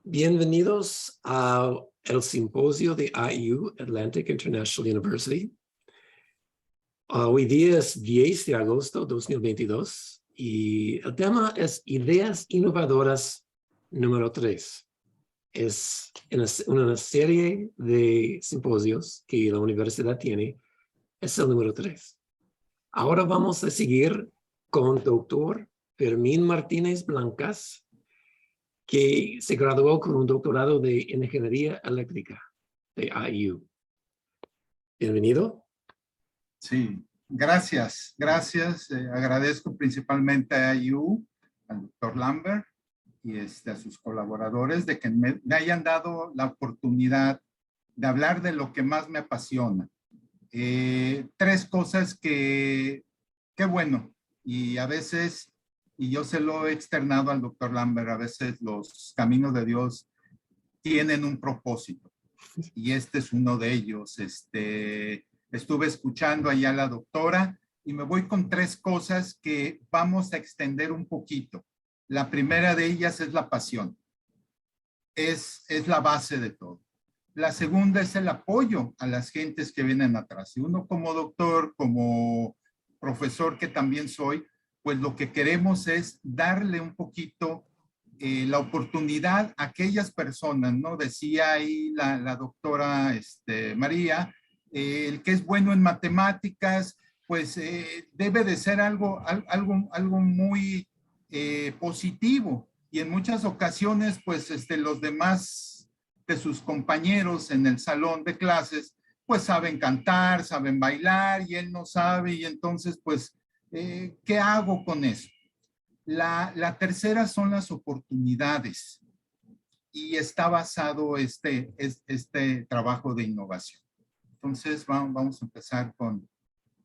Bienvenidos al simposio de IU, Atlantic International University. Hoy día es 10 de agosto de 2022 y el tema es Ideas Innovadoras número 3. Es una serie de simposios que la universidad tiene. Es el número 3. Ahora vamos a seguir con el doctor Fermín Martínez Blancas, que se graduó con un doctorado de Ingeniería Eléctrica de IU. Bienvenido. Sí, gracias. Agradezco principalmente a IU, al doctor Lambert y a sus colaboradores de que me hayan dado la oportunidad de hablar de lo que más me apasiona. Tres cosas que bueno, y a veces, y yo se lo he externado al doctor Lambert, a veces los caminos de Dios tienen un propósito. Y este es uno de ellos. Estuve escuchando allá a la doctora y me voy con tres cosas que vamos a extender un poquito. La primera de ellas es la pasión. Es la base de todo. La segunda es el apoyo a las gentes que vienen atrás. Y uno como doctor, como profesor que también soy, pues lo que queremos es darle un poquito la oportunidad a aquellas personas, ¿no? Decía ahí la doctora María, el que es bueno en matemáticas, pues debe de ser algo muy positivo. Y en muchas ocasiones, pues los demás de sus compañeros en el salón de clases, pues saben cantar, saben bailar y él no sabe. Y entonces, pues, ¿qué hago con eso? La tercera son las oportunidades y está basado este trabajo de innovación. Entonces vamos a empezar con,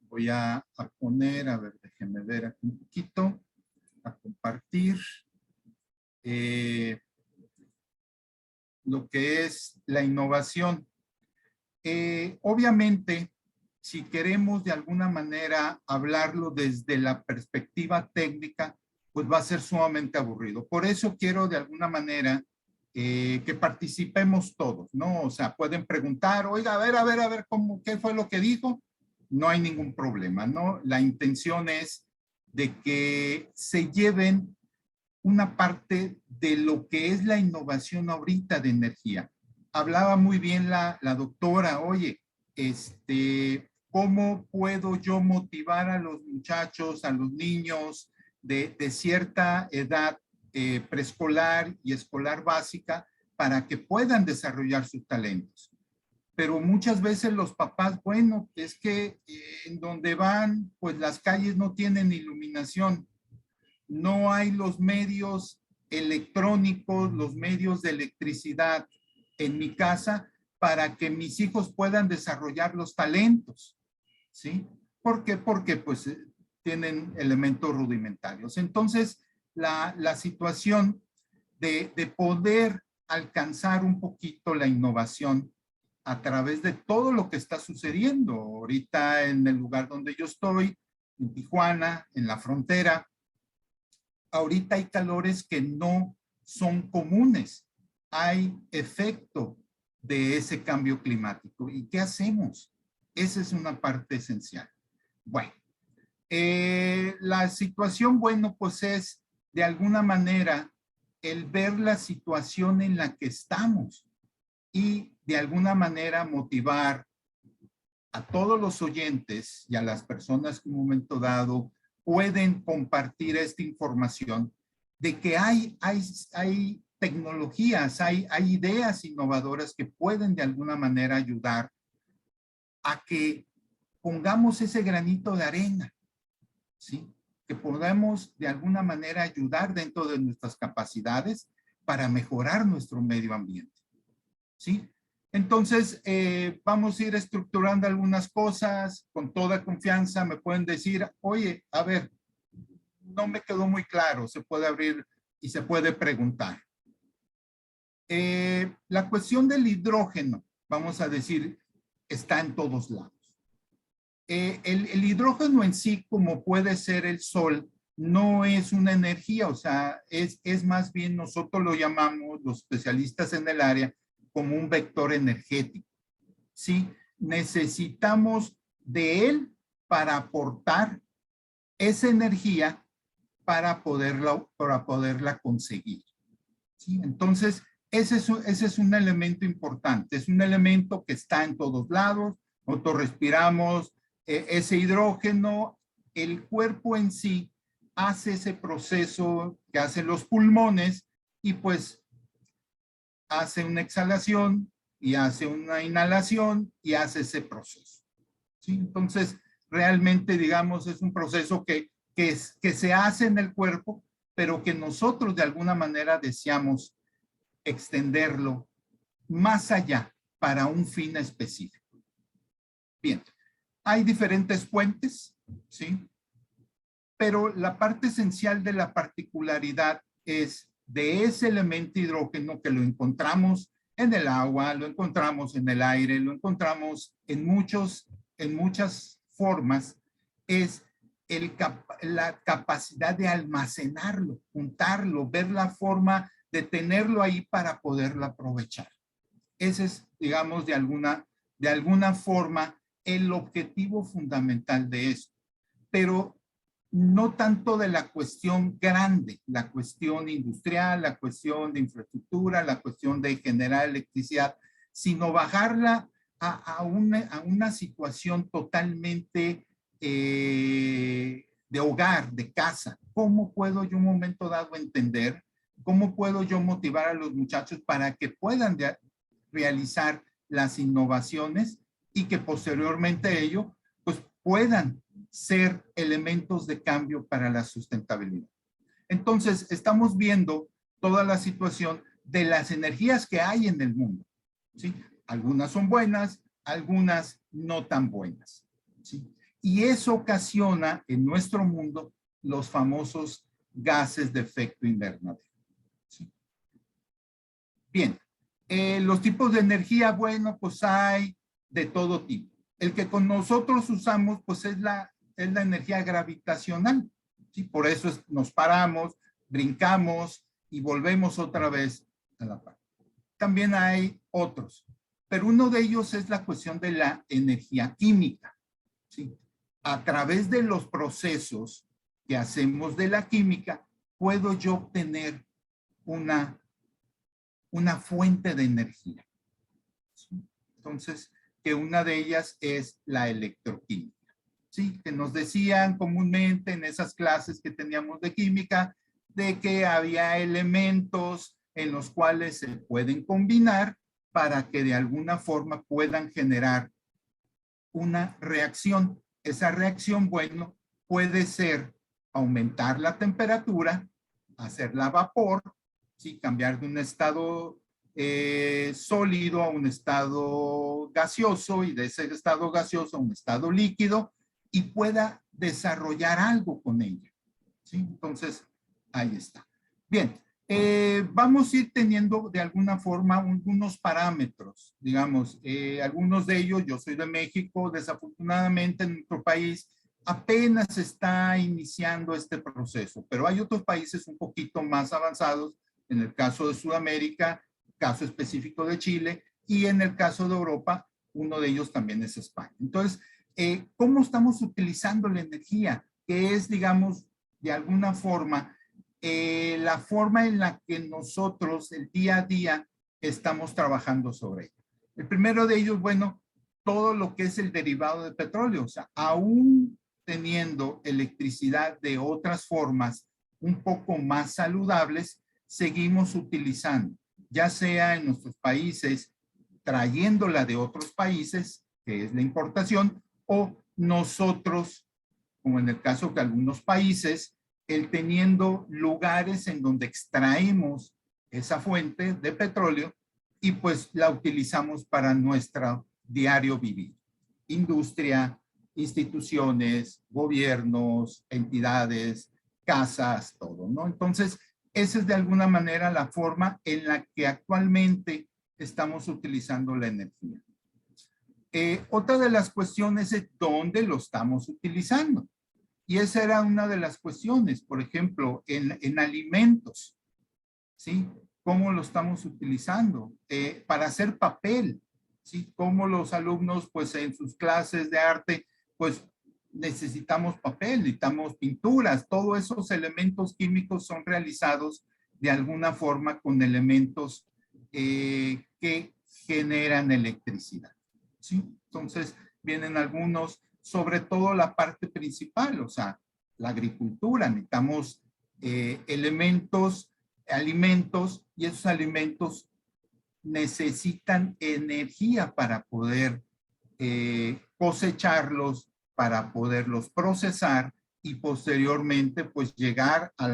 voy a poner, a ver, déjenme ver aquí un poquito, a compartir lo que es la innovación. Obviamente, si queremos de alguna manera hablarlo desde la perspectiva técnica, pues va a ser sumamente aburrido. Por eso quiero de alguna manera que participemos todos, ¿no? O sea, pueden preguntar, oiga, a ver, ¿qué fue lo que dijo? No hay ningún problema, ¿no? La intención es de que se lleven una parte de lo que es la innovación ahorita de energía. Hablaba muy bien la doctora, oye, ¿cómo puedo yo motivar a los muchachos, a los niños de cierta edad preescolar y escolar básica para que puedan desarrollar sus talentos? Pero muchas veces los papás, bueno, es que en donde van, pues las calles no tienen iluminación. No hay los medios electrónicos, los medios de electricidad en mi casa para que mis hijos puedan desarrollar los talentos, ¿sí? ¿Por qué? Porque pues tienen elementos rudimentarios. Entonces, la situación de poder alcanzar un poquito la innovación a través de todo lo que está sucediendo ahorita en el lugar donde yo estoy, en Tijuana, en la frontera. Ahorita hay calores que no son comunes. Hay efecto de ese cambio climático. ¿Y qué hacemos? Esa es una parte esencial. Bueno, la situación, bueno, pues es de alguna manera el ver la situación en la que estamos y de alguna manera motivar a todos los oyentes y a las personas que en un momento dado pueden compartir esta información de que hay tecnologías, hay ideas innovadoras que pueden de alguna manera ayudar a que pongamos ese granito de arena, ¿sí? Que podamos de alguna manera ayudar dentro de nuestras capacidades para mejorar nuestro medio ambiente, ¿sí? Entonces, vamos a ir estructurando algunas cosas con toda confianza. Me pueden decir, oye, a ver, no me quedó muy claro. Se puede abrir y se puede preguntar. La cuestión del hidrógeno, vamos a decir, está en todos lados. El hidrógeno en sí, como puede ser el sol, no es una energía, o sea, es más bien, nosotros lo llamamos, los especialistas en el área, como un vector energético. ¿Sí? Necesitamos de él para aportar esa energía para poderla conseguir. ¿Sí? Entonces, ese es un elemento importante, es un elemento que está en todos lados, nosotros respiramos ese hidrógeno, el cuerpo en sí hace ese proceso que hacen los pulmones y pues hace una exhalación y hace una inhalación y hace ese proceso. ¿Sí? Entonces, realmente, digamos, es un proceso que se hace en el cuerpo, pero que nosotros de alguna manera deseamos extenderlo más allá para un fin específico. Bien, hay diferentes fuentes, ¿sí? Pero la parte esencial de la particularidad es de ese elemento hidrógeno que lo encontramos en el agua, lo encontramos en el aire, lo encontramos en muchas formas, es la capacidad de almacenarlo, juntarlo, ver la forma de tenerlo ahí para poderlo aprovechar. Ese es, digamos, de alguna forma el objetivo fundamental de esto. Pero no tanto de la cuestión grande, la cuestión industrial, la cuestión de infraestructura, la cuestión de generar electricidad, sino bajarla a una situación totalmente de hogar, de casa. ¿Cómo puedo yo un momento dado entender? ¿Cómo puedo yo motivar a los muchachos para que puedan realizar las innovaciones y que posteriormente ello pues puedan ser elementos de cambio para la sustentabilidad? Entonces, estamos viendo toda la situación de las energías que hay en el mundo, ¿sí? Algunas son buenas, algunas no tan buenas, ¿sí? Y eso ocasiona en nuestro mundo los famosos gases de efecto invernadero, ¿sí? Bien, los tipos de energía, bueno, pues hay de todo tipo. El que con nosotros usamos, pues es la energía gravitacional, ¿sí? Por eso nos paramos, brincamos y volvemos otra vez a la parte. También hay otros, pero uno de ellos es la cuestión de la energía química, ¿sí? A través de los procesos que hacemos de la química, puedo yo obtener una fuente de energía, ¿sí? Entonces, que una de ellas es la electroquímica, ¿sí? Que nos decían comúnmente en esas clases que teníamos de química, de que había elementos en los cuales se pueden combinar para que de alguna forma puedan generar una reacción. Esa reacción, bueno, puede ser aumentar la temperatura, hacerla vapor, ¿sí? Cambiar de un estado sólido a un estado gaseoso y de ese estado gaseoso a un estado líquido y pueda desarrollar algo con ella, ¿sí? Entonces, ahí está. Bien, vamos a ir teniendo de alguna forma algunos parámetros, digamos, algunos de ellos, yo soy de México, desafortunadamente en nuestro país apenas está iniciando este proceso, pero hay otros países un poquito más avanzados, en el caso de Sudamérica, caso específico de Chile, y en el caso de Europa, uno de ellos también es España. Entonces, ¿cómo estamos utilizando la energía? Que es, digamos, de alguna forma, la forma en la que nosotros el día a día estamos trabajando sobre ello. El primero de ellos, bueno, todo lo que es el derivado de petróleo, o sea, aún teniendo electricidad de otras formas un poco más saludables, seguimos utilizando, ya sea en nuestros países, trayéndola de otros países, que es la importación, o nosotros, como en el caso de algunos países, el teniendo lugares en donde extraemos esa fuente de petróleo y pues la utilizamos para nuestro diario vivir. Industria, instituciones, gobiernos, entidades, casas, todo, ¿no? Entonces, esa es de alguna manera la forma en la que actualmente estamos utilizando la energía. Otra de las cuestiones es dónde lo estamos utilizando. Y esa era una de las cuestiones, por ejemplo, en alimentos, ¿sí? ¿Cómo lo estamos utilizando? Para hacer papel, ¿sí? Cómo los alumnos, pues en sus clases de arte, pues necesitamos papel, necesitamos pinturas, todos esos elementos químicos son realizados de alguna forma con elementos que generan electricidad, ¿sí? Entonces, vienen algunos, sobre todo la parte principal, o sea, la agricultura, necesitamos elementos, alimentos, y esos alimentos necesitan energía para poder cosecharlos, para poderlos procesar y posteriormente pues llegar a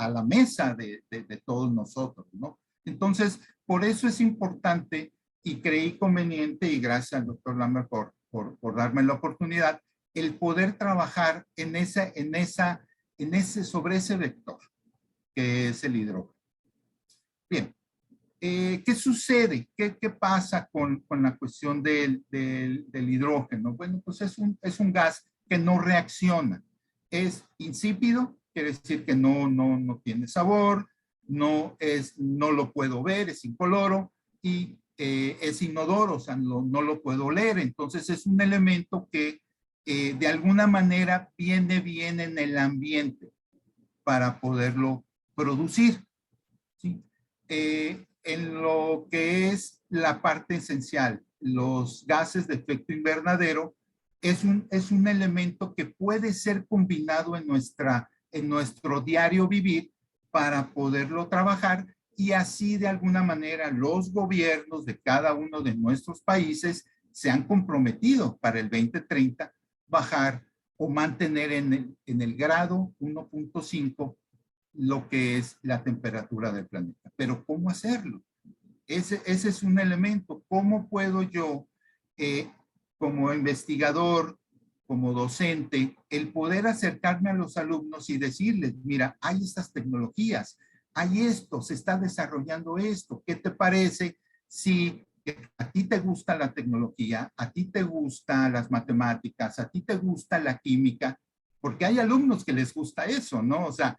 la mesa de todos nosotros, ¿no? Entonces, por eso es importante y creí conveniente, y gracias al doctor Lambert por darme la oportunidad, el poder trabajar sobre ese vector que es el hidrógeno. Bien, ¿qué sucede? ¿Qué pasa con la cuestión del hidrógeno? Bueno, pues es un gas que no reacciona. Es insípido, quiere decir que no tiene sabor, no lo puedo ver, es incoloro y es inodoro, o sea, no lo puedo oler. Entonces es un elemento que de alguna manera viene bien en el ambiente para poderlo producir, ¿sí? En lo que es la parte esencial, los gases de efecto invernadero, es un elemento que puede ser combinado en nuestro diario vivir para poderlo trabajar y así de alguna manera los gobiernos de cada uno de nuestros países se han comprometido para el 2030 bajar o mantener en el grado 1.5 lo que es la temperatura del planeta. Pero ¿cómo hacerlo? Ese es un elemento. ¿Cómo puedo yo, como investigador, como docente, el poder acercarme a los alumnos y decirles, mira, hay estas tecnologías, hay esto, se está desarrollando esto, ¿qué te parece si a ti te gusta la tecnología, a ti te gustan las matemáticas, a ti te gusta la química? Porque hay alumnos que les gusta eso, ¿no? O sea,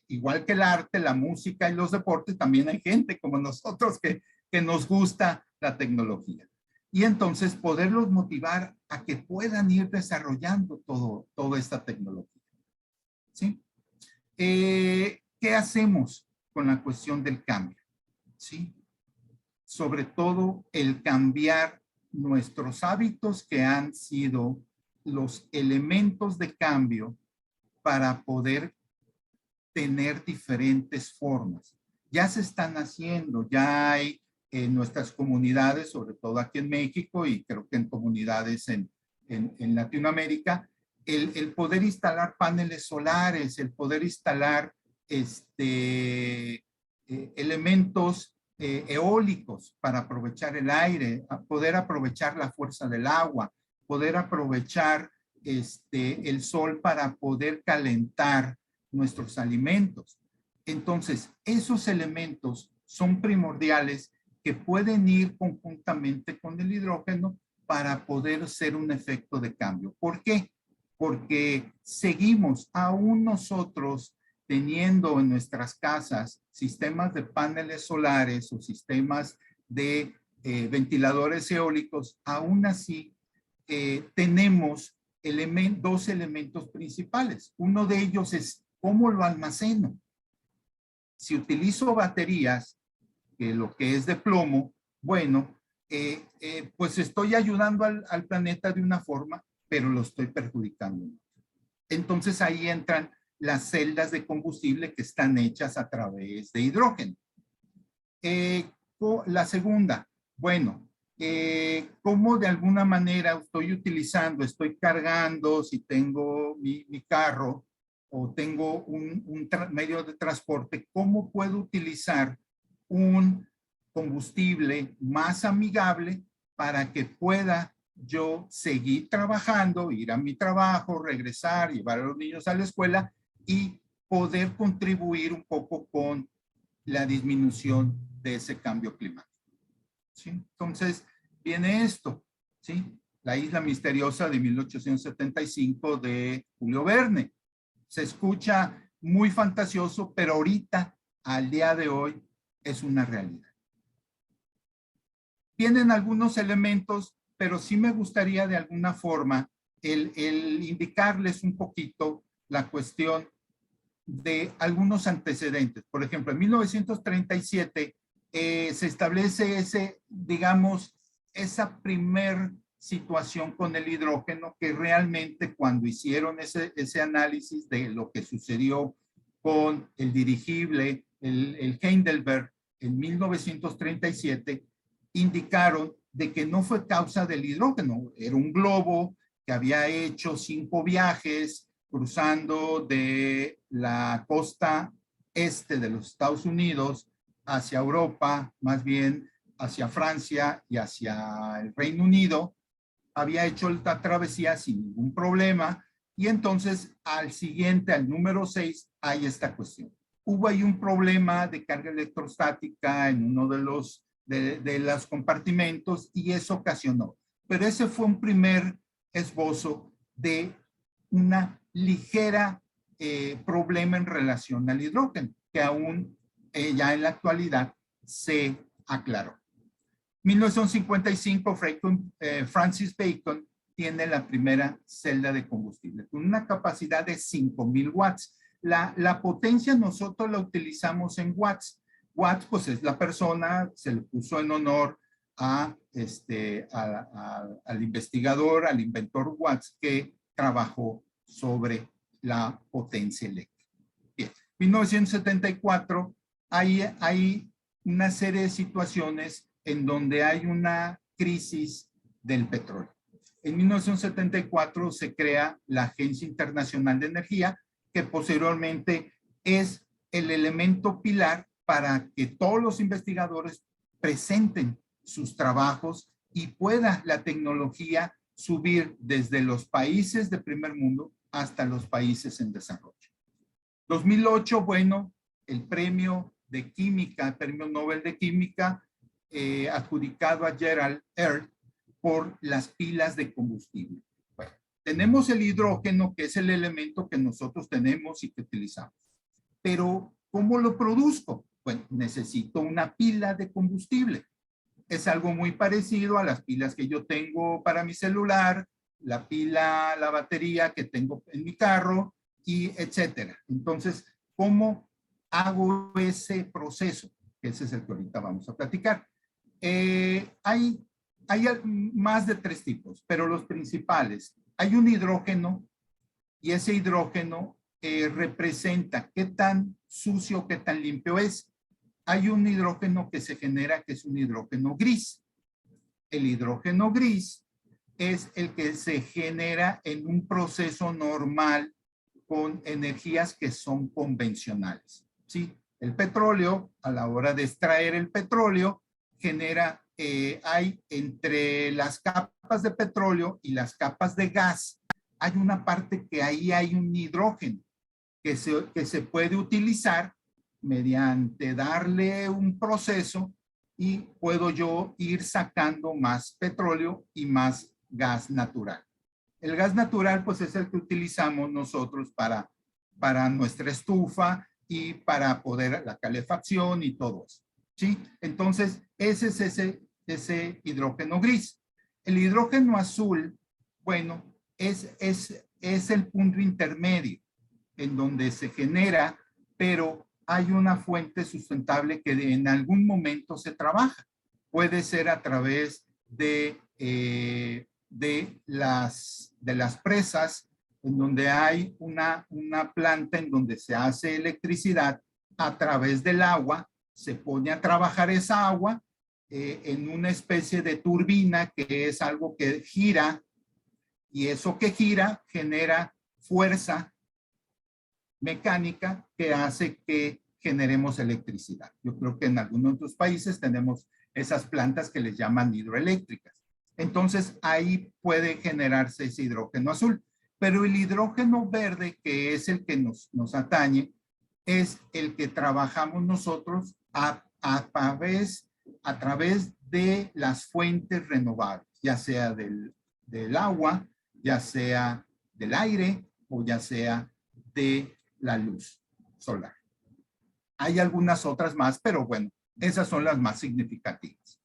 igual que el arte, la música y los deportes, también hay gente como nosotros que nos gusta la tecnología. Y entonces poderlos motivar a que puedan ir desarrollando toda esta tecnología, ¿sí? ¿Qué hacemos con la cuestión del cambio? ¿Sí? Sobre todo el cambiar nuestros hábitos que han sido los elementos de cambio para poder tener diferentes formas. Ya se están haciendo, ya hay en nuestras comunidades, sobre todo aquí en México y creo que en comunidades en Latinoamérica, el poder instalar paneles solares, el poder instalar elementos eólicos para aprovechar el aire, poder aprovechar la fuerza del agua, poder aprovechar el sol para poder calentar nuestros alimentos. Entonces, esos elementos son primordiales que pueden ir conjuntamente con el hidrógeno para poder ser un efecto de cambio. ¿Por qué? Porque seguimos aún nosotros teniendo en nuestras casas sistemas de paneles solares o sistemas de ventiladores eólicos, aún así tenemos dos elementos principales. Uno de ellos es cómo lo almaceno. Si utilizo baterías, lo que es de plomo, bueno, pues estoy ayudando al planeta de una forma, pero lo estoy perjudicando. Entonces ahí entran las celdas de combustible que están hechas a través de hidrógeno. La segunda, bueno, cómo de alguna manera estoy cargando, si tengo mi carro o tengo un medio de transporte, cómo puedo utilizar un combustible más amigable para que pueda yo seguir trabajando, ir a mi trabajo, regresar, llevar a los niños a la escuela y poder contribuir un poco con la disminución de ese cambio climático, ¿sí? Entonces, viene esto, ¿sí? La isla misteriosa de 1875 de Julio Verne. se escucha muy fantasioso, pero ahorita, al día de hoy, es una realidad. Tienen algunos elementos, pero sí me gustaría de alguna forma el indicarles un poquito la cuestión de algunos antecedentes. Por ejemplo, en 1937 se establece digamos, esa primer situación con el hidrógeno que realmente cuando hicieron ese análisis de lo que sucedió con el dirigible, el Heidelberg, en 1937, indicaron de que no fue causa del hidrógeno, era un globo que había hecho 5 viajes cruzando de la costa este de los Estados Unidos hacia Europa, más bien hacia Francia y hacia el Reino Unido, había hecho la travesía sin ningún problema, y entonces al siguiente, al número 6, hay esta cuestión. Hubo ahí un problema de carga electrostática en uno de los compartimentos y eso ocasionó. Pero ese fue un primer esbozo de una ligera problema en relación al hidrógeno, que aún ya en la actualidad se aclaró. 1955, Francis Bacon tiene la primera celda de combustible con una capacidad de 5,000 watts. La potencia nosotros la utilizamos en watts. Watts, pues es la persona, se le puso en honor al investigador, al inventor Watts, que trabajó sobre la potencia eléctrica. Bien, 1974 hay una serie de situaciones en donde hay una crisis del petróleo. En 1974 se crea la Agencia Internacional de Energía, que posteriormente es el elemento pilar para que todos los investigadores presenten sus trabajos y pueda la tecnología subir desde los países de primer mundo hasta los países en desarrollo. 2008, bueno, el premio de química, el premio Nobel de Química, adjudicado a Gerald Earl por las pilas de combustible. Bueno, tenemos el hidrógeno, que es el elemento que nosotros tenemos y que utilizamos. Pero, ¿cómo lo produzco? Bueno, necesito una pila de combustible. Es algo muy parecido a las pilas que yo tengo para mi celular, la pila, la batería que tengo en mi carro, y etcétera. Entonces, ¿cómo hago ese proceso? Ese es el que ahorita vamos a platicar. Hay más de 3 tipos, pero los principales. Hay un hidrógeno y ese hidrógeno representa qué tan sucio, qué tan limpio es. Hay un hidrógeno que se genera que es un hidrógeno gris. El hidrógeno gris es el que se genera en un proceso normal con energías que son convencionales. ¿Sí? El petróleo, a la hora de extraer el petróleo, genera, hay entre las capas de petróleo y las capas de gas, hay una parte que ahí hay un hidrógeno que se puede utilizar mediante darle un proceso y puedo yo ir sacando más petróleo y más gas natural. El gas natural pues es el que utilizamos nosotros para nuestra estufa y para poder la calefacción y todo eso. ¿Sí? Entonces, ese es ese hidrógeno gris. El hidrógeno azul, bueno, es el punto intermedio en donde se genera, pero hay una fuente sustentable que en algún momento se trabaja. Puede ser a través de las presas, en donde hay una planta en donde se hace electricidad a través del agua, se pone a trabajar esa agua en una especie de turbina que es algo que gira y eso que gira genera fuerza mecánica que hace que generemos electricidad. Yo creo que en algunos otros países tenemos esas plantas que les llaman hidroeléctricas. Entonces ahí puede generarse ese hidrógeno azul. Pero el hidrógeno verde, que es el que nos atañe, es el que trabajamos nosotros a través de las fuentes renovables, ya sea del agua, ya sea del aire o ya sea de la luz solar. Hay algunas otras más, pero bueno, esas son las más significativas.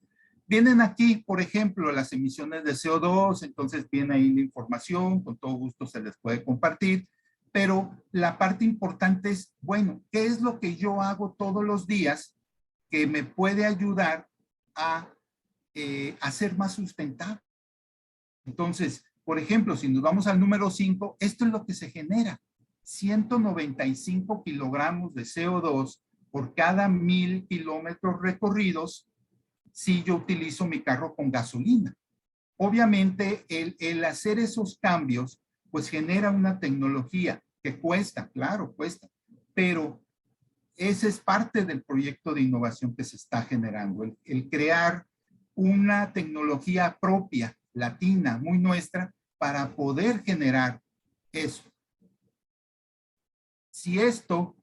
Vienen aquí, por ejemplo, las emisiones de CO2, entonces viene ahí la información, con todo gusto se les puede compartir, pero la parte importante es, bueno, ¿qué es lo que yo hago todos los días que me puede ayudar a ser más sustentable? Entonces, por ejemplo, si nos vamos al número 5, esto es lo que se genera. 195 kilogramos de CO2 por cada 1000 kilómetros recorridos si yo utilizo mi carro con gasolina. Obviamente, el hacer esos cambios, pues genera una tecnología que cuesta, claro, cuesta, pero ese es parte del proyecto de innovación que se está generando, el crear una tecnología propia, latina, muy nuestra, para poder generar eso. Si esto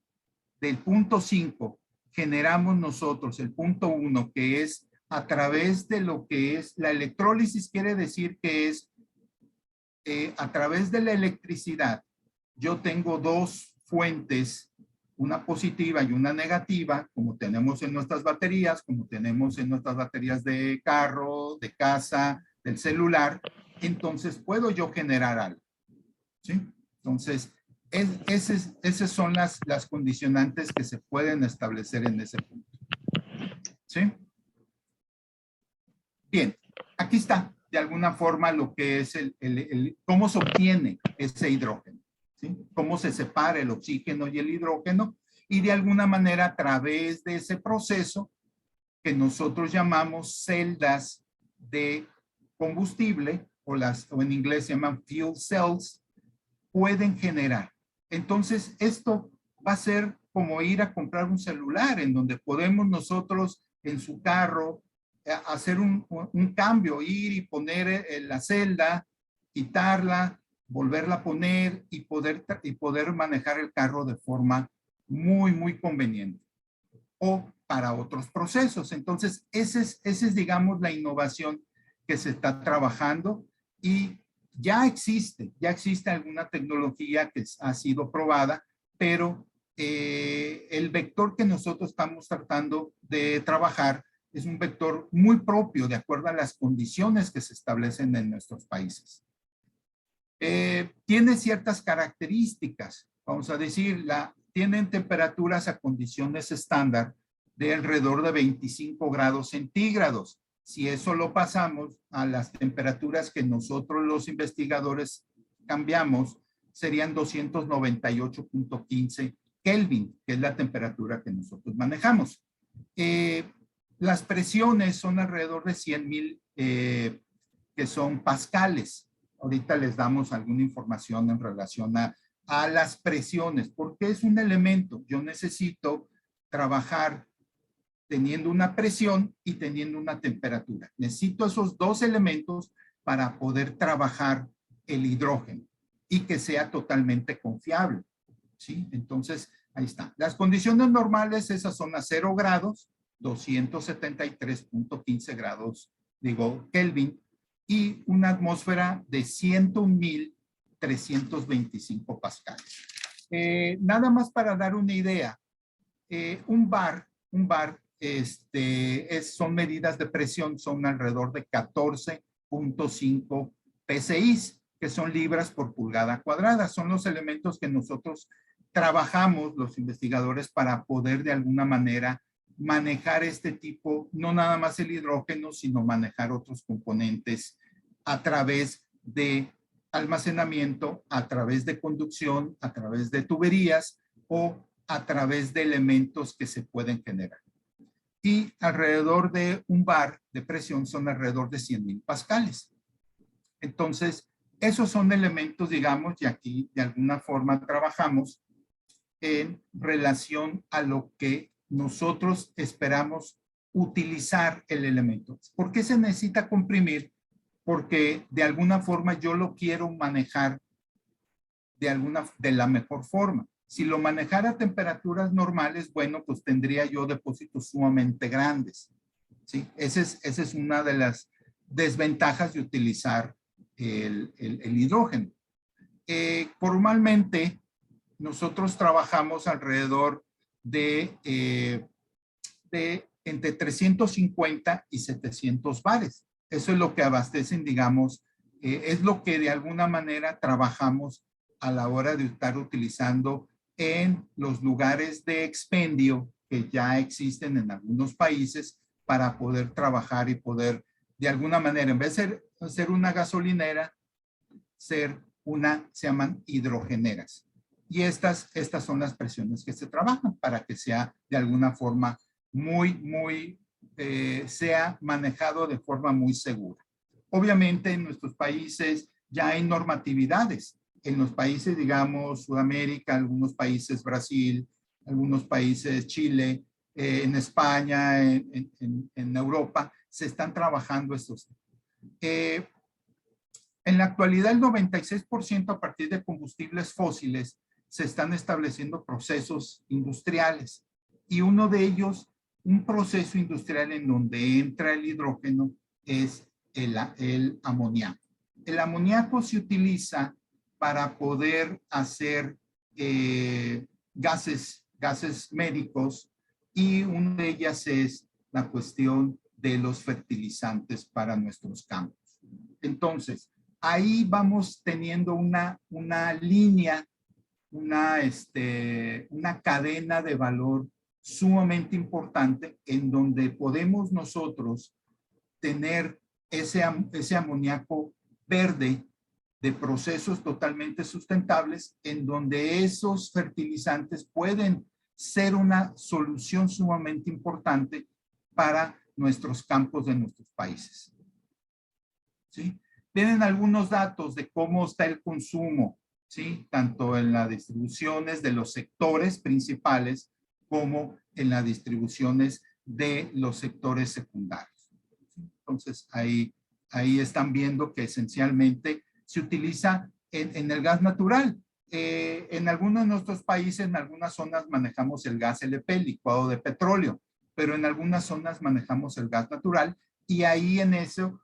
del punto 5 generamos nosotros el punto 1, que es a través de lo que es la electrólisis, quiere decir que es a través de la electricidad, yo tengo dos fuentes, una positiva y una negativa, como tenemos en nuestras baterías, como tenemos en nuestras baterías de carro, de casa, del celular, entonces puedo yo generar algo, ¿sí? Entonces, esas son las condicionantes que se pueden establecer en ese punto, ¿sí? Bien, aquí está de alguna forma lo que es cómo se obtiene ese hidrógeno, ¿sí? Cómo se separa el oxígeno y el hidrógeno y de alguna manera a través de ese proceso que nosotros llamamos celdas de combustible o en inglés se llaman fuel cells, pueden generar. Entonces, esto va a ser como ir a comprar un celular en donde podemos nosotros en su carro hacer un cambio, ir y poner la celda, quitarla, volverla a poner y poder manejar el carro de forma muy, muy conveniente. O para otros procesos. Entonces, esa es, digamos, la innovación que se está trabajando y ya existe alguna tecnología que ha sido probada, pero el vector que nosotros estamos tratando de trabajar es un vector muy propio de acuerdo a las condiciones que se establecen en nuestros países. Tiene ciertas características, vamos a decir, tienen temperaturas a condiciones estándar de alrededor de 25 grados centígrados. Si eso lo pasamos a las temperaturas que nosotros los investigadores cambiamos, serían 298.15 Kelvin, que es la temperatura que nosotros manejamos. Las presiones son alrededor de 100,000, que son pascales. Ahorita les damos alguna información en relación a las presiones, porque es un elemento. Yo necesito trabajar teniendo una presión y teniendo una temperatura. Necesito esos dos elementos para poder trabajar el hidrógeno y que sea totalmente confiable, ¿sí? Entonces, ahí está. Las condiciones normales, esas son a 0 grados, 273.15 grados, Kelvin, y una atmósfera de 101,325 pascales. Nada más para dar una idea, un bar son medidas de presión, son alrededor de 14.5 PSI, que son libras por pulgada cuadrada. Son los elementos que nosotros trabajamos, los investigadores, para poder de alguna manera manejar este tipo, no nada más el hidrógeno, sino manejar otros componentes a través de almacenamiento, a través de conducción, a través de tuberías o a través de elementos que se pueden generar. Y alrededor de un bar de presión son alrededor de 100,000 pascales. Entonces, esos son elementos, digamos, y aquí de alguna forma trabajamos en relación a lo que nosotros esperamos utilizar el elemento. ¿Por qué se necesita comprimir? Porque de alguna forma yo lo quiero manejar de la mejor forma. Si lo manejara a temperaturas normales, bueno, pues tendría yo depósitos sumamente grandes, ¿sí? Esa es una de las desventajas de utilizar el hidrógeno. Formalmente, nosotros trabajamos alrededor de entre 350 y 700 bares. Eso es lo que abastecen, digamos, es lo que de alguna manera trabajamos a la hora de estar utilizando en los lugares de expendio que ya existen en algunos países para poder trabajar y poder, de alguna manera, en vez de ser una gasolinera, se llaman hidrogeneras. Y estas son las presiones que se trabajan para que sea de alguna forma sea manejado de forma muy segura. Obviamente en nuestros países ya hay normatividades. En los países, digamos, Sudamérica, algunos países Brasil, algunos países Chile, en España, en Europa, se están trabajando estos. En la actualidad, el 96% a partir de combustibles fósiles se están estableciendo procesos industriales. Y uno de ellos, un proceso industrial en donde entra el hidrógeno, es el amoníaco. El amoníaco se utiliza para poder hacer gases médicos, y una de ellas es la cuestión de los fertilizantes para nuestros campos. Entonces, ahí vamos teniendo una línea, una cadena de valor sumamente importante en donde podemos nosotros tener ese amoníaco verde de procesos totalmente sustentables, en donde esos fertilizantes pueden ser una solución sumamente importante para nuestros campos de nuestros países. ¿Sí? Tienen algunos datos de cómo está el consumo, ¿sí? Tanto en las distribuciones de los sectores principales como en las distribuciones de los sectores secundarios. Entonces, ahí están viendo que esencialmente se utiliza en el gas natural. En algunos de nuestros países, en algunas zonas manejamos el gas LP, licuado de petróleo, pero en algunas zonas manejamos el gas natural, y ahí en eso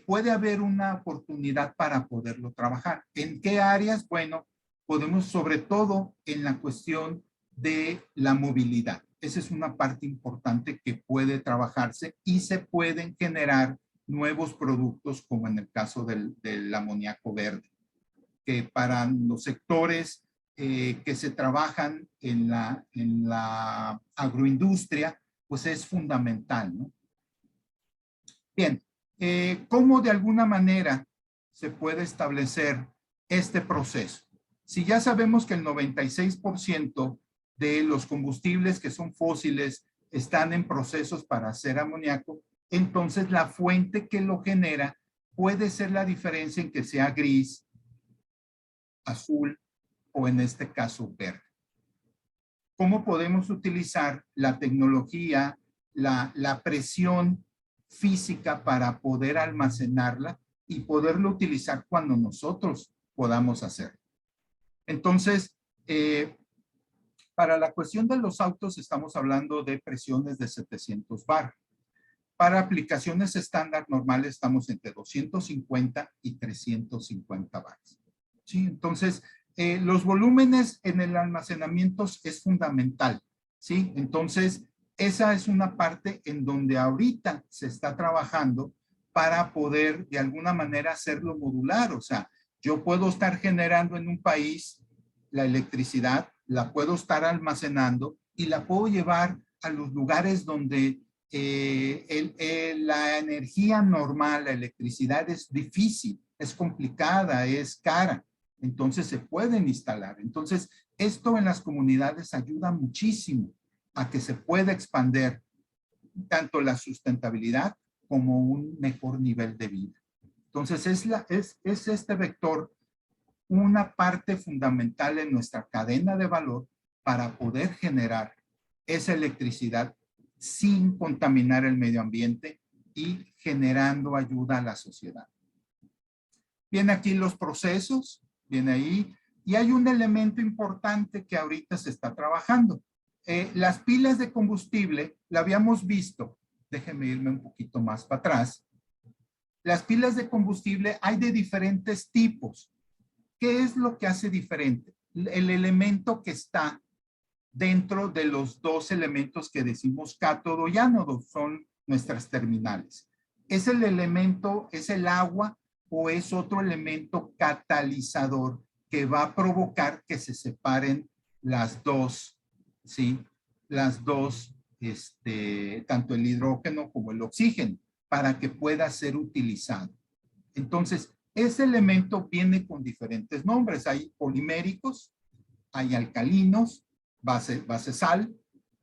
puede haber una oportunidad para poderlo trabajar. ¿En qué áreas? Bueno, podemos sobre todo en la cuestión de la movilidad. Esa es una parte importante que puede trabajarse y se pueden generar nuevos productos, como en el caso del amoníaco verde, que para los sectores que se trabajan en la agroindustria, pues es fundamental, ¿no? Bien, ¿cómo de alguna manera se puede establecer este proceso? Si ya sabemos que el 96% de los combustibles que son fósiles están en procesos para hacer amoníaco, entonces la fuente que lo genera puede ser la diferencia en que sea gris, azul o en este caso verde. ¿Cómo podemos utilizar la tecnología, la presión física para poder almacenarla y poderlo utilizar cuando nosotros podamos hacerlo? Entonces, para la cuestión de los autos estamos hablando de presiones de 700 bar. Para aplicaciones estándar normales estamos entre 250 y 350 bars. ¿Sí? Entonces, los volúmenes en el almacenamiento es fundamental. ¿Sí? Entonces, esa es una parte en donde ahorita se está trabajando para poder de alguna manera hacerlo modular. O sea, yo puedo estar generando en un país la electricidad, la puedo estar almacenando y la puedo llevar a los lugares donde la energía normal, la electricidad es difícil, es complicada, es cara. Entonces se pueden instalar. Entonces esto en las comunidades ayuda muchísimo a que se pueda expandir tanto la sustentabilidad como un mejor nivel de vida. Entonces es este vector una parte fundamental en nuestra cadena de valor para poder generar esa electricidad sin contaminar el medio ambiente y generando ayuda a la sociedad. Viene aquí los procesos, viene ahí, y hay un elemento importante que ahorita se está trabajando. Las pilas de combustible, la habíamos visto, déjenme irme un poquito más para atrás. Las pilas de combustible hay de diferentes tipos. ¿Qué es lo que hace diferente? el elemento que está dentro de los dos elementos que decimos cátodo y ánodo, son nuestras terminales. ¿Es el elemento, es el agua o es otro elemento catalizador que va a provocar que se separen las dos, ¿sí? Las dos, tanto el hidrógeno como el oxígeno, para que pueda ser utilizado? Entonces, ese elemento viene con diferentes nombres. Hay poliméricos, hay alcalinos, base sal,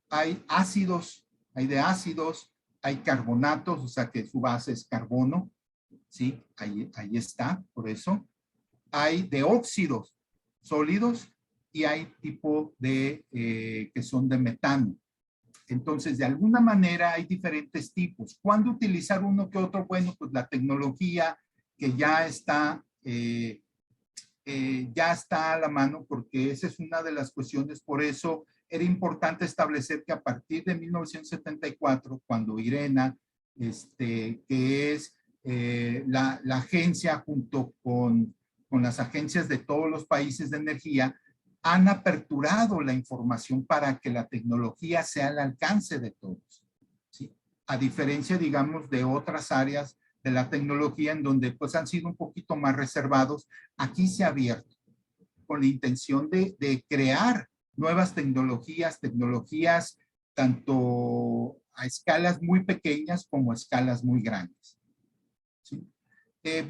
hay ácidos, hay de ácidos, hay carbonatos, o sea que su base es carbono, ¿sí? Ahí está, por eso. Hay de óxidos sólidos y hay tipo de, que son de metano. Entonces, de alguna manera hay diferentes tipos. ¿Cuándo utilizar uno que otro? Bueno, pues la tecnología que ya está a la mano, porque esa es una de las cuestiones. Por eso era importante establecer que a partir de 1974, cuando IRENA, que es la agencia junto con las agencias de todos los países de energía, han aperturado la información para que la tecnología sea al alcance de todos, ¿sí? A diferencia, digamos, de otras áreas de la tecnología en donde pues han sido un poquito más reservados, aquí se ha abierto con la intención de crear nuevas tecnologías tanto a escalas muy pequeñas como a escalas muy grandes, ¿sí?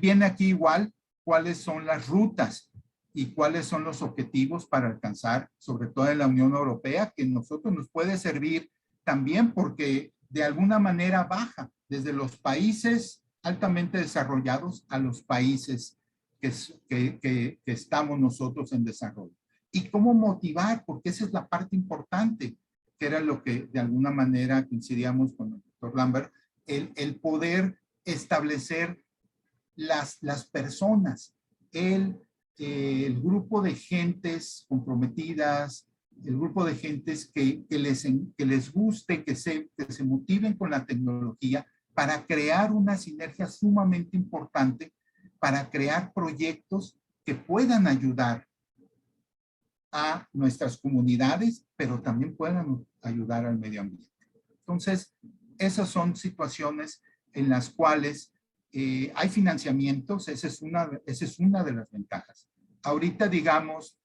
Viene aquí igual cuáles son las rutas y cuáles son los objetivos para alcanzar, sobre todo en la Unión Europea, que nosotros nos puede servir también porque de alguna manera baja desde los países altamente desarrollados a los países que estamos nosotros en desarrollo. ¿Y cómo motivar? Porque esa es la parte importante, que era lo que de alguna manera coincidíamos con el doctor Lambert, el poder establecer las personas, el grupo de gentes comprometidas, el grupo de gentes que les guste, que se motiven con la tecnología para crear una sinergia sumamente importante, para crear proyectos que puedan ayudar a nuestras comunidades, pero también puedan ayudar al medio ambiente. Entonces, esas son situaciones en las cuales hay financiamientos. Esa es una de las ventajas. Ahorita, digamos,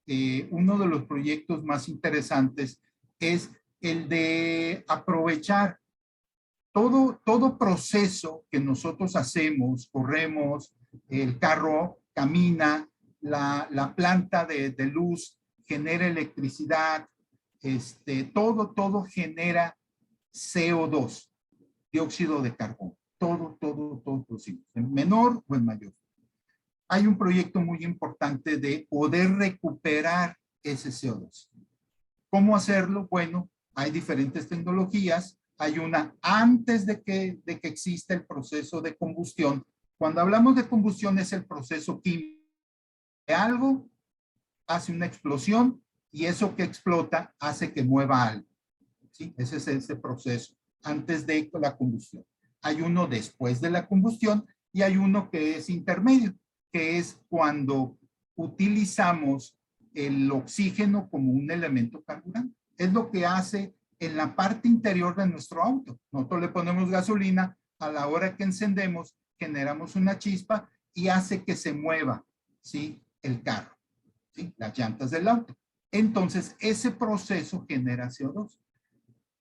uno de los proyectos más interesantes es el de aprovechar todo proceso que nosotros hacemos, corremos, el carro camina, la planta de luz genera electricidad, todo genera CO2, dióxido de carbono, todo posible, en menor o en mayor. Hay un proyecto muy importante de poder recuperar ese CO2. ¿Cómo hacerlo? Bueno, hay diferentes tecnologías. Hay una antes de que exista el proceso de combustión. Cuando hablamos de combustión es el proceso químico. Algo hace una explosión y eso que explota hace que mueva algo, ¿sí? Ese es ese proceso antes de la combustión. Hay uno después de la combustión y hay uno que es intermedio, que es cuando utilizamos el oxígeno como un elemento carburante. Es lo que hace en la parte interior de nuestro auto. Nosotros le ponemos gasolina, a la hora que encendemos, generamos una chispa y hace que se mueva, ¿sí? El carro, ¿sí? Las llantas del auto. Entonces, ese proceso genera CO2.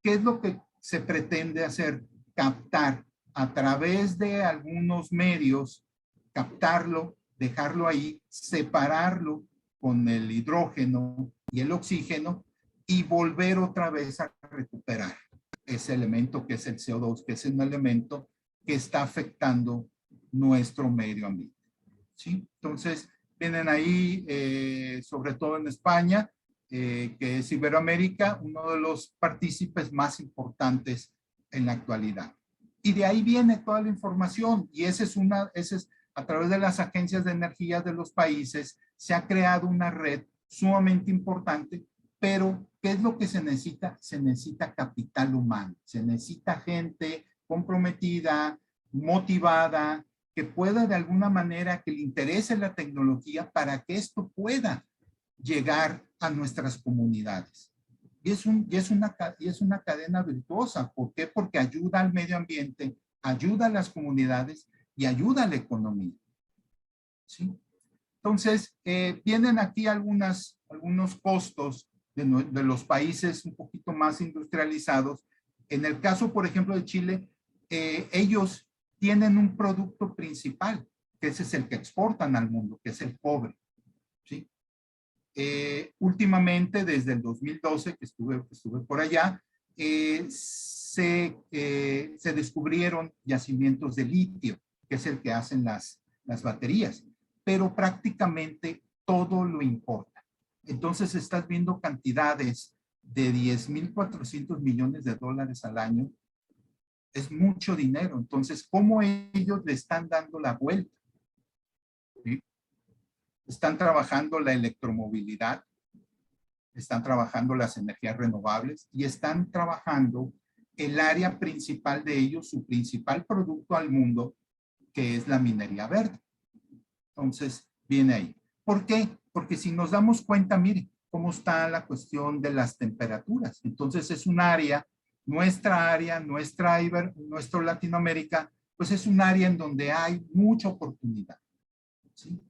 ¿Qué es lo que se pretende hacer? Captar a través de algunos medios, captarlo, dejarlo ahí, separarlo con el hidrógeno y el oxígeno y volver otra vez a recuperar ese elemento que es el CO2, que es un elemento que está afectando nuestro medio ambiente, ¿sí? Entonces, vienen ahí, sobre todo en España, que es Iberoamérica, uno de los partícipes más importantes en la actualidad. Y de ahí viene toda la información y esa es a través de las agencias de energía de los países, se ha creado una red sumamente importante, pero ¿qué es lo que se necesita? Se necesita capital humano, se necesita gente comprometida, motivada, que pueda de alguna manera, que le interese la tecnología para que esto pueda llegar a nuestras comunidades. Y es una cadena virtuosa. ¿Por qué? Porque ayuda al medio ambiente, ayuda a las comunidades y ayuda a la economía. ¿Sí? Entonces, vienen aquí algunos costos de los países un poquito más industrializados. En el caso, por ejemplo, de Chile, ellos tienen un producto principal, que ese es el que exportan al mundo, que es el cobre. ¿Sí? Últimamente, desde el 2012, que estuve por allá, se descubrieron yacimientos de litio, que es el que hacen las baterías, pero prácticamente todo lo importa. Entonces estás viendo cantidades de 10.400 millones de dólares al año. Es mucho dinero. Entonces, ¿cómo ellos le están dando la vuelta? ¿Sí? Están trabajando la electromovilidad, están trabajando las energías renovables y están trabajando el área principal de ellos, su principal producto al mundo, que es la minería verde. Entonces, viene ahí. ¿Por qué? Porque si nos damos cuenta, mire cómo está la cuestión de las temperaturas. Entonces, es un área, nuestro Latinoamérica, pues es un área en donde hay mucha oportunidad. ¿Sí?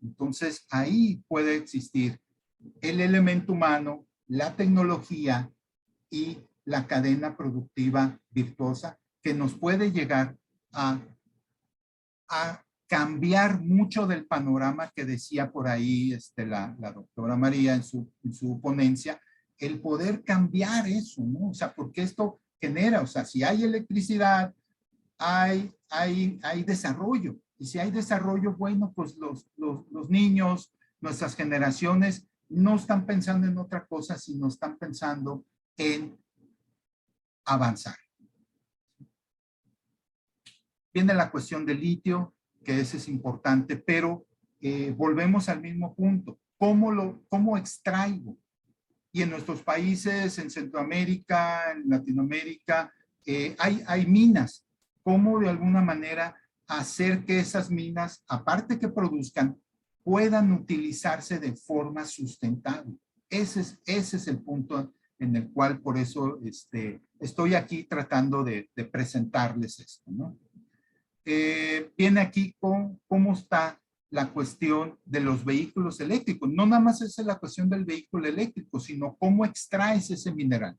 Entonces, ahí puede existir el elemento humano, la tecnología y la cadena productiva virtuosa que nos puede llegar a cambiar mucho del panorama que decía por ahí la doctora María en su ponencia, el poder cambiar eso, ¿no? O sea, porque esto genera, o sea, si hay electricidad, hay desarrollo. Y si hay desarrollo, bueno, pues los niños, nuestras generaciones, no están pensando en otra cosa, sino están pensando en avanzar. Viene la cuestión del litio, que ese es importante, pero volvemos al mismo punto. ¿Cómo extraigo? Y en nuestros países, en Centroamérica, en Latinoamérica, hay minas. ¿Cómo de alguna manera hacer que esas minas, aparte que produzcan, puedan utilizarse de forma sustentable? Ese es el punto en el cual por eso estoy aquí tratando de presentarles esto, ¿no? Viene aquí con cómo está la cuestión de los vehículos eléctricos. No nada más es la cuestión del vehículo eléctrico, sino cómo extraes ese mineral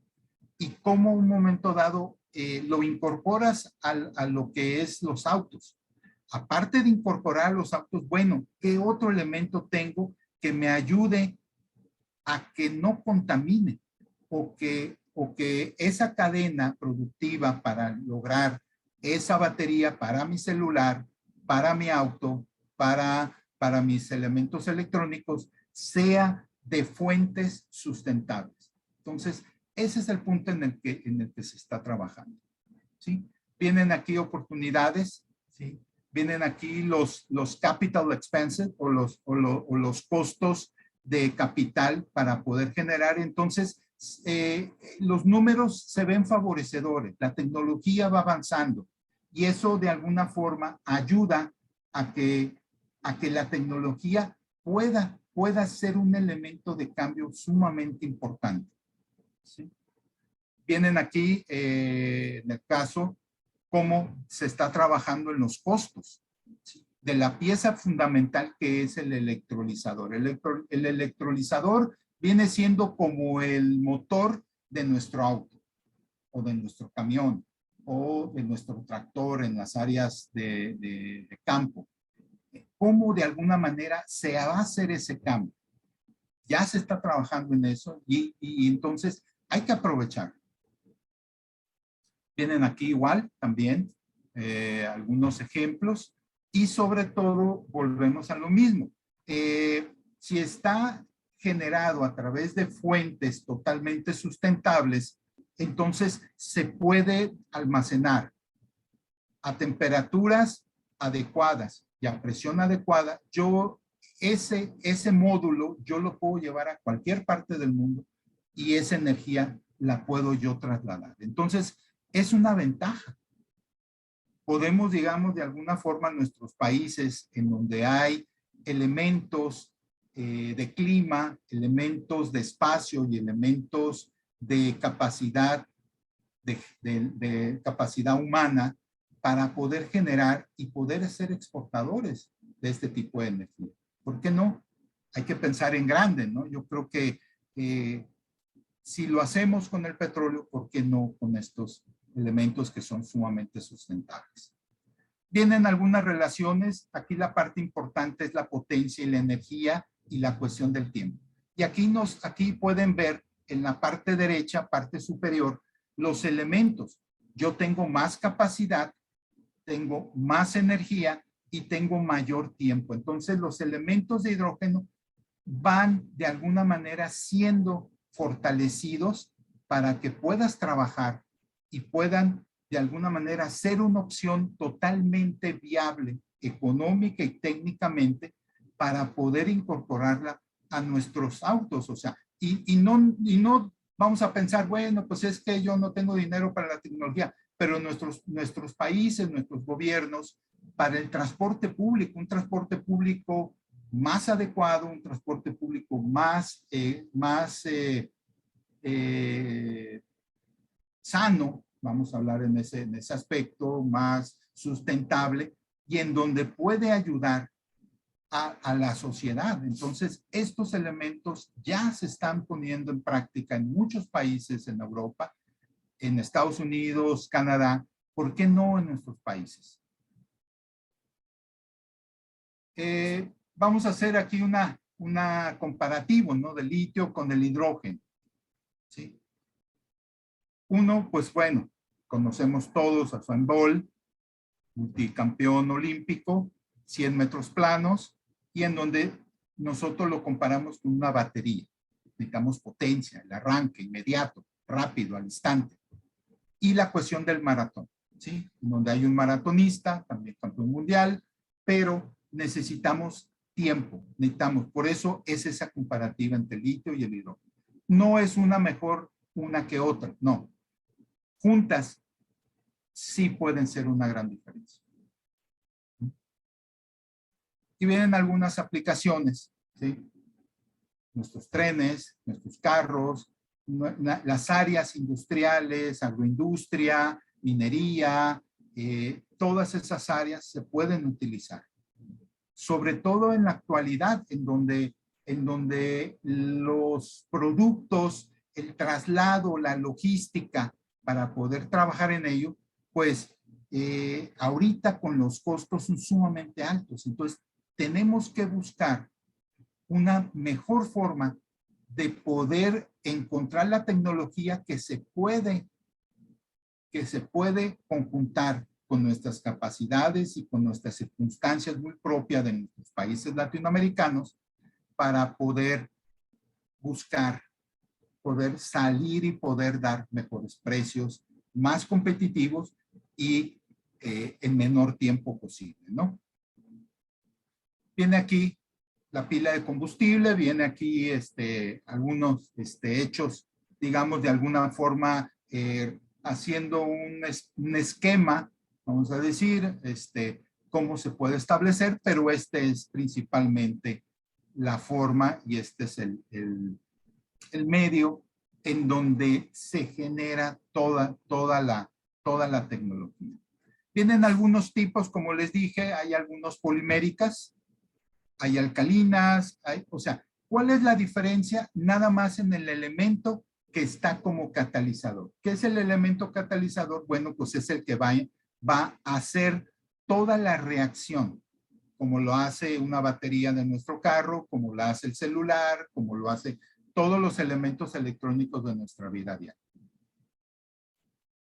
y cómo un momento dado lo incorporas a lo que es los autos. Aparte de incorporar los autos, bueno, ¿qué otro elemento tengo que me ayude a que no contamine o que esa cadena productiva para lograr esa batería para mi celular, para mi auto, para mis elementos electrónicos, sea de fuentes sustentables? Entonces, ese es el punto en el que se está trabajando. ¿Sí? Vienen aquí oportunidades, ¿sí? Vienen aquí los capital expenses o los costos de capital para poder generar. Entonces, los números se ven favorecedores, la tecnología va avanzando y eso de alguna forma ayuda a que la tecnología pueda ser un elemento de cambio sumamente importante. ¿Sí? Vienen aquí, en el caso, cómo se está trabajando en los costos, ¿sí? De la pieza fundamental que es el electrolizador. El electrolizador viene siendo como el motor de nuestro auto o de nuestro camión o de nuestro tractor en las áreas de campo. ¿Cómo de alguna manera se va a hacer ese cambio? Ya se está trabajando en eso y entonces hay que aprovechar. Vienen aquí igual también algunos ejemplos y sobre todo volvemos a lo mismo. Si está generado a través de fuentes totalmente sustentables, entonces se puede almacenar a temperaturas adecuadas y a presión adecuada. Ese módulo yo lo puedo llevar a cualquier parte del mundo y esa energía la puedo yo trasladar. Entonces, es una ventaja. Podemos, digamos, de alguna forma en nuestros países en donde hay elementos de clima, elementos de espacio y elementos de capacidad, de capacidad humana para poder generar y poder ser exportadores de este tipo de energía. ¿Por qué no? Hay que pensar en grande, ¿no? Yo creo que si lo hacemos con el petróleo, ¿por qué no con estos elementos que son sumamente sustentables? Vienen algunas relaciones. Aquí la parte importante es la potencia y la energía y la cuestión del tiempo. Y aquí pueden ver en la parte derecha, parte superior, los elementos. Yo tengo más capacidad, tengo más energía y tengo mayor tiempo. Entonces los elementos de hidrógeno van de alguna manera siendo fortalecidos para que puedas trabajar y puedan de alguna manera ser una opción totalmente viable, económica y técnicamente, para poder incorporarla a nuestros autos. O sea, y no vamos a pensar, bueno, pues es que yo no tengo dinero para la tecnología, pero nuestros países, nuestros gobiernos, para el transporte público, un transporte público más adecuado, un transporte público más sano, vamos a hablar en ese aspecto, más sustentable, y en donde puede ayudar a la sociedad. Entonces, estos elementos ya se están poniendo en práctica en muchos países en Europa, en Estados Unidos, Canadá. ¿Por qué no en nuestros países? Vamos a hacer aquí una comparativo, ¿no? Del litio con el hidrógeno. ¿Sí? Uno, pues bueno, conocemos todos a Usain Bolt, multicampeón olímpico, 100 metros planos, y en donde nosotros lo comparamos con una batería. Necesitamos potencia, el arranque inmediato, rápido, al instante. Y la cuestión del maratón, ¿sí? Donde hay un maratonista, también campeón mundial, pero necesitamos tiempo, por eso es esa comparativa entre el litio y el hidrógeno. No es una mejor una que otra, no. Juntas sí pueden ser una gran diferencia. Y vienen algunas aplicaciones, ¿sí? Nuestros trenes, nuestros carros, las áreas industriales, agroindustria, minería, todas esas áreas se pueden utilizar. Sobre todo en la actualidad, en donde los productos, el traslado, la logística para poder trabajar en ello, pues ahorita con los costos son sumamente altos. Entonces, tenemos que buscar una mejor forma de poder encontrar la tecnología que se puede conjuntar con nuestras capacidades y con nuestras circunstancias muy propias de nuestros países latinoamericanos para poder buscar, poder salir y poder dar mejores precios, más competitivos y en menor tiempo posible, ¿no? Viene aquí la pila de combustible, viene aquí algunos hechos, digamos, de alguna forma haciendo un esquema, vamos a decir, cómo se puede establecer, pero este es principalmente la forma y este es el medio en donde se genera toda la tecnología. Vienen algunos tipos, como les dije, hay algunos poliméricas, hay alcalinas, o sea, ¿cuál es la diferencia? Nada más en el elemento que está como catalizador. ¿Qué es el elemento catalizador? Bueno, pues es el que va a hacer toda la reacción, como lo hace una batería de nuestro carro, como lo hace el celular, como lo hace todos los elementos electrónicos de nuestra vida diaria.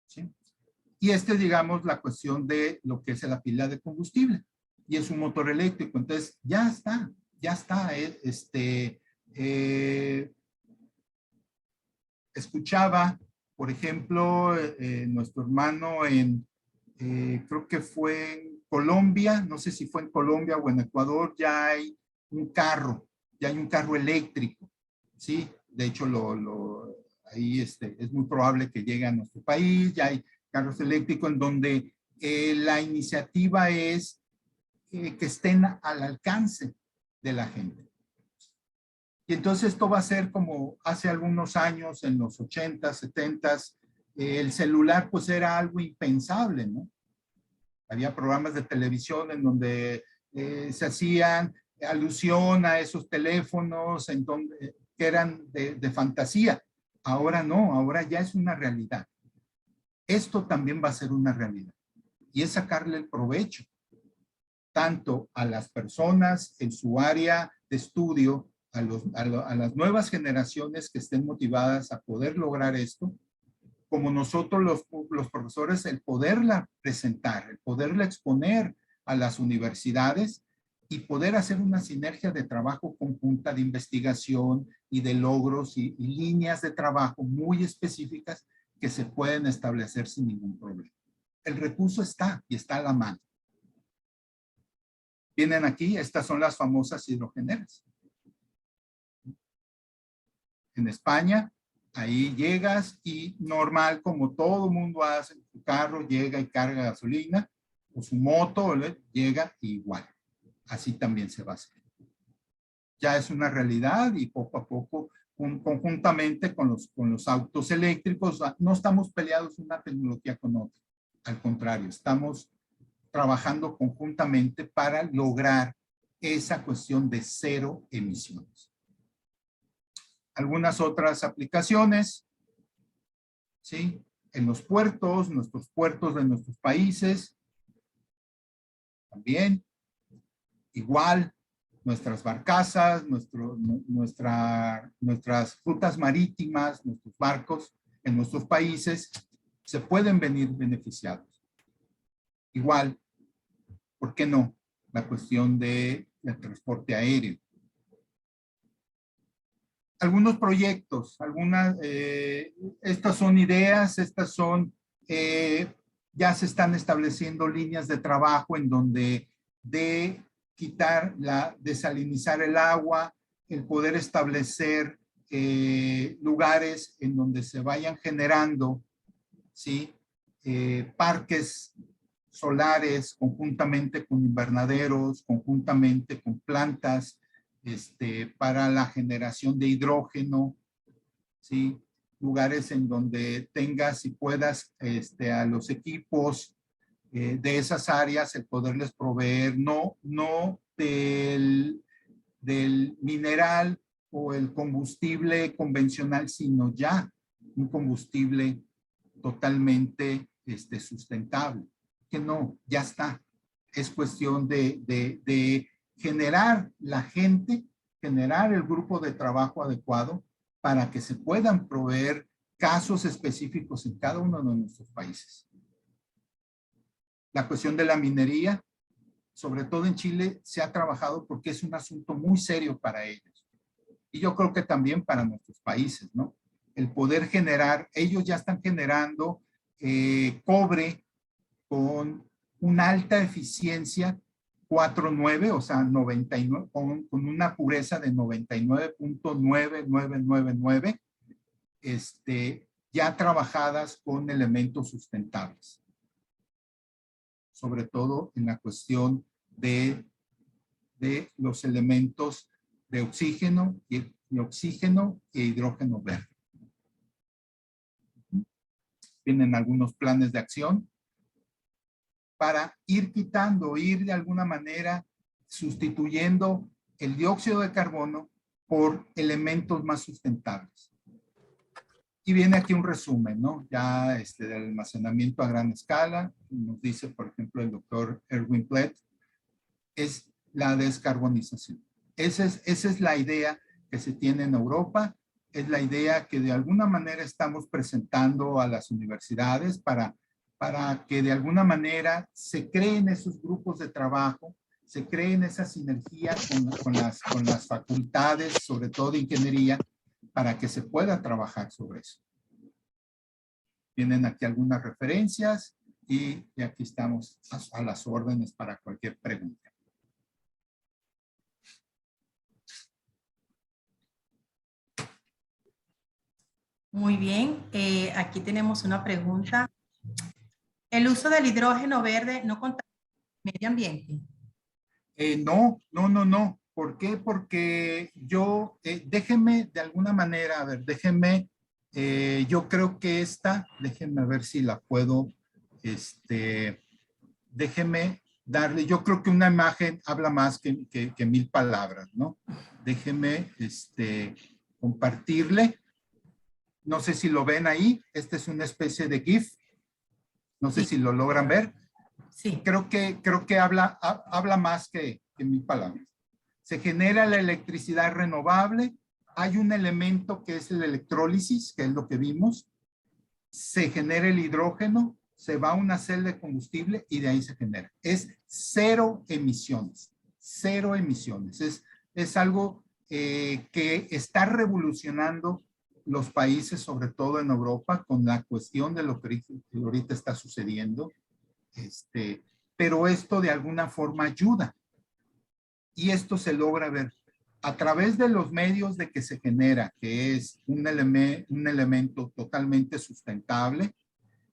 ¿Sí? Y digamos, la cuestión de lo que es la pila de combustible. Y es un motor eléctrico. Entonces, ya está. Escuchaba, por ejemplo, nuestro hermano creo que fue en Colombia, no sé si fue en Colombia o en Ecuador, ya hay un carro eléctrico, ¿sí? De hecho, ahí es muy probable que llegue a nuestro país, ya hay carros eléctricos en donde la iniciativa es que estén al alcance de la gente. Y entonces esto va a ser como hace algunos años, en los 80s, 70s, el celular pues era algo impensable, ¿no? Había programas de televisión en donde se hacían alusión a esos teléfonos en donde, que eran de fantasía. Ahora no, ahora ya es una realidad. Esto también va a ser una realidad. Y es sacarle el provecho tanto a las personas en su área de estudio, a las nuevas generaciones que estén motivadas a poder lograr esto, como nosotros los profesores, el poderla presentar, el poderla exponer a las universidades y poder hacer una sinergia de trabajo conjunta de investigación y de logros y líneas de trabajo muy específicas que se pueden establecer sin ningún problema. El recurso está y está a la mano. Vienen aquí, estas son las famosas hidrogeneras. En España, ahí llegas y normal, como todo mundo hace, su carro llega y carga gasolina, o su moto llega igual. Así también se va a hacer. Ya es una realidad y poco a poco, conjuntamente con los autos eléctricos, no estamos peleados una tecnología con otra. Al contrario, estamos trabajando conjuntamente para lograr esa cuestión de cero emisiones. Algunas otras aplicaciones, ¿sí? En los puertos, nuestros puertos de nuestros países, también, igual, nuestras barcazas, nuestras rutas marítimas, nuestros barcos en nuestros países, se pueden venir beneficiados. Igual, ¿por qué no? La cuestión del transporte aéreo. Algunos proyectos, estas son ideas, ya se están estableciendo líneas de trabajo en donde desalinizar el agua, el poder establecer lugares en donde se vayan generando, ¿sí? Parques solares conjuntamente con invernaderos, conjuntamente con plantas, para la generación de hidrógeno, ¿sí? Lugares en donde tengas y puedas a los equipos de esas áreas, el poderles proveer, no del mineral o el combustible convencional, sino ya un combustible totalmente sustentable. Que no, ya está. Es cuestión de generar la gente, generar el grupo de trabajo adecuado para que se puedan proveer casos específicos en cada uno de nuestros países. La cuestión de la minería, sobre todo en Chile, se ha trabajado porque es un asunto muy serio para ellos. Y yo creo que también para nuestros países, ¿no? El poder generar, ellos ya están generando cobre con una alta eficiencia 4.9, o sea, 99, con una pureza de 99.9999, ya trabajadas con elementos sustentables. Sobre todo en la cuestión de los elementos de oxígeno y oxígeno e hidrógeno verde. Tienen algunos planes de acción para ir quitando, ir de alguna manera sustituyendo el dióxido de carbono por elementos más sustentables. Y viene aquí un resumen, ¿no? Ya del almacenamiento a gran escala, nos dice, por ejemplo, el doctor Erwin Plett, es la descarbonización. Esa es la idea que se tiene en Europa, es la idea que de alguna manera estamos presentando a las universidades para que de alguna manera se creen esos grupos de trabajo, se creen esas sinergias con las facultades, sobre todo de ingeniería, para que se pueda trabajar sobre eso. Tienen aquí algunas referencias y aquí estamos a las órdenes para cualquier pregunta. Muy bien, aquí tenemos una pregunta. ¿El uso del hidrógeno verde no contamina el medio ambiente? No. ¿Por qué? Porque yo, déjenme de alguna manera, a ver, déjenme, yo creo que déjenme ver si la puedo, déjenme darle, yo creo que una imagen habla más que 1000 palabras, ¿no? Déjenme, compartirle. No sé si lo ven ahí, esta es una especie de GIF, no sé Sí. si lo logran ver. Sí. Creo que habla más que 1000 palabras. Se genera la electricidad renovable, hay un elemento que es el electrólisis, que es lo que vimos, se genera el hidrógeno, se va a una celda de combustible y de ahí se genera. Es cero emisiones, cero emisiones. Es algo que está revolucionando los países, sobre todo en Europa, con la cuestión de lo que ahorita está sucediendo. Pero esto de alguna forma ayuda. Y esto se logra ver a través de los medios de que se genera, que es un elemento totalmente sustentable,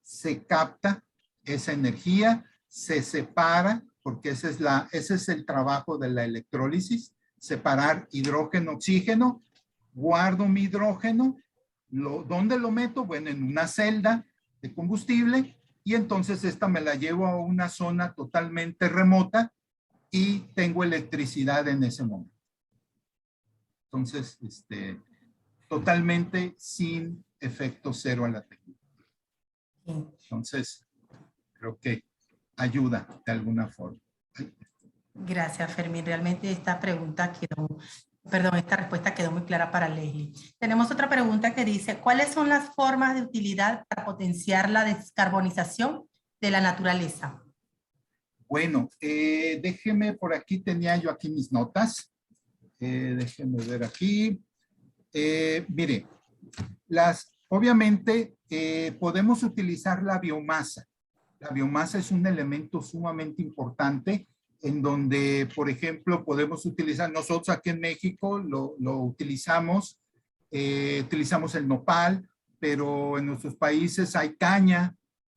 se capta esa energía, se separa, porque ese es el trabajo de la electrólisis, separar hidrógeno, oxígeno, guardo mi hidrógeno, ¿dónde lo meto? Bueno, en una celda de combustible, y entonces esta me la llevo a una zona totalmente remota y tengo electricidad en ese momento. Entonces, totalmente sin efecto cero a la tecnología. Entonces, creo que ayuda de alguna forma. Gracias, Fermín. Realmente esta respuesta quedó muy clara para Leslie. Tenemos otra pregunta que dice, ¿cuáles son las formas de utilidad para potenciar la descarbonización de la naturaleza? Bueno, déjeme, por aquí tenía yo aquí mis notas. Déjeme ver aquí. Mire, obviamente podemos utilizar la biomasa. La biomasa es un elemento sumamente importante en donde, por ejemplo, podemos utilizar, nosotros aquí en México lo utilizamos el nopal, pero en nuestros países hay caña,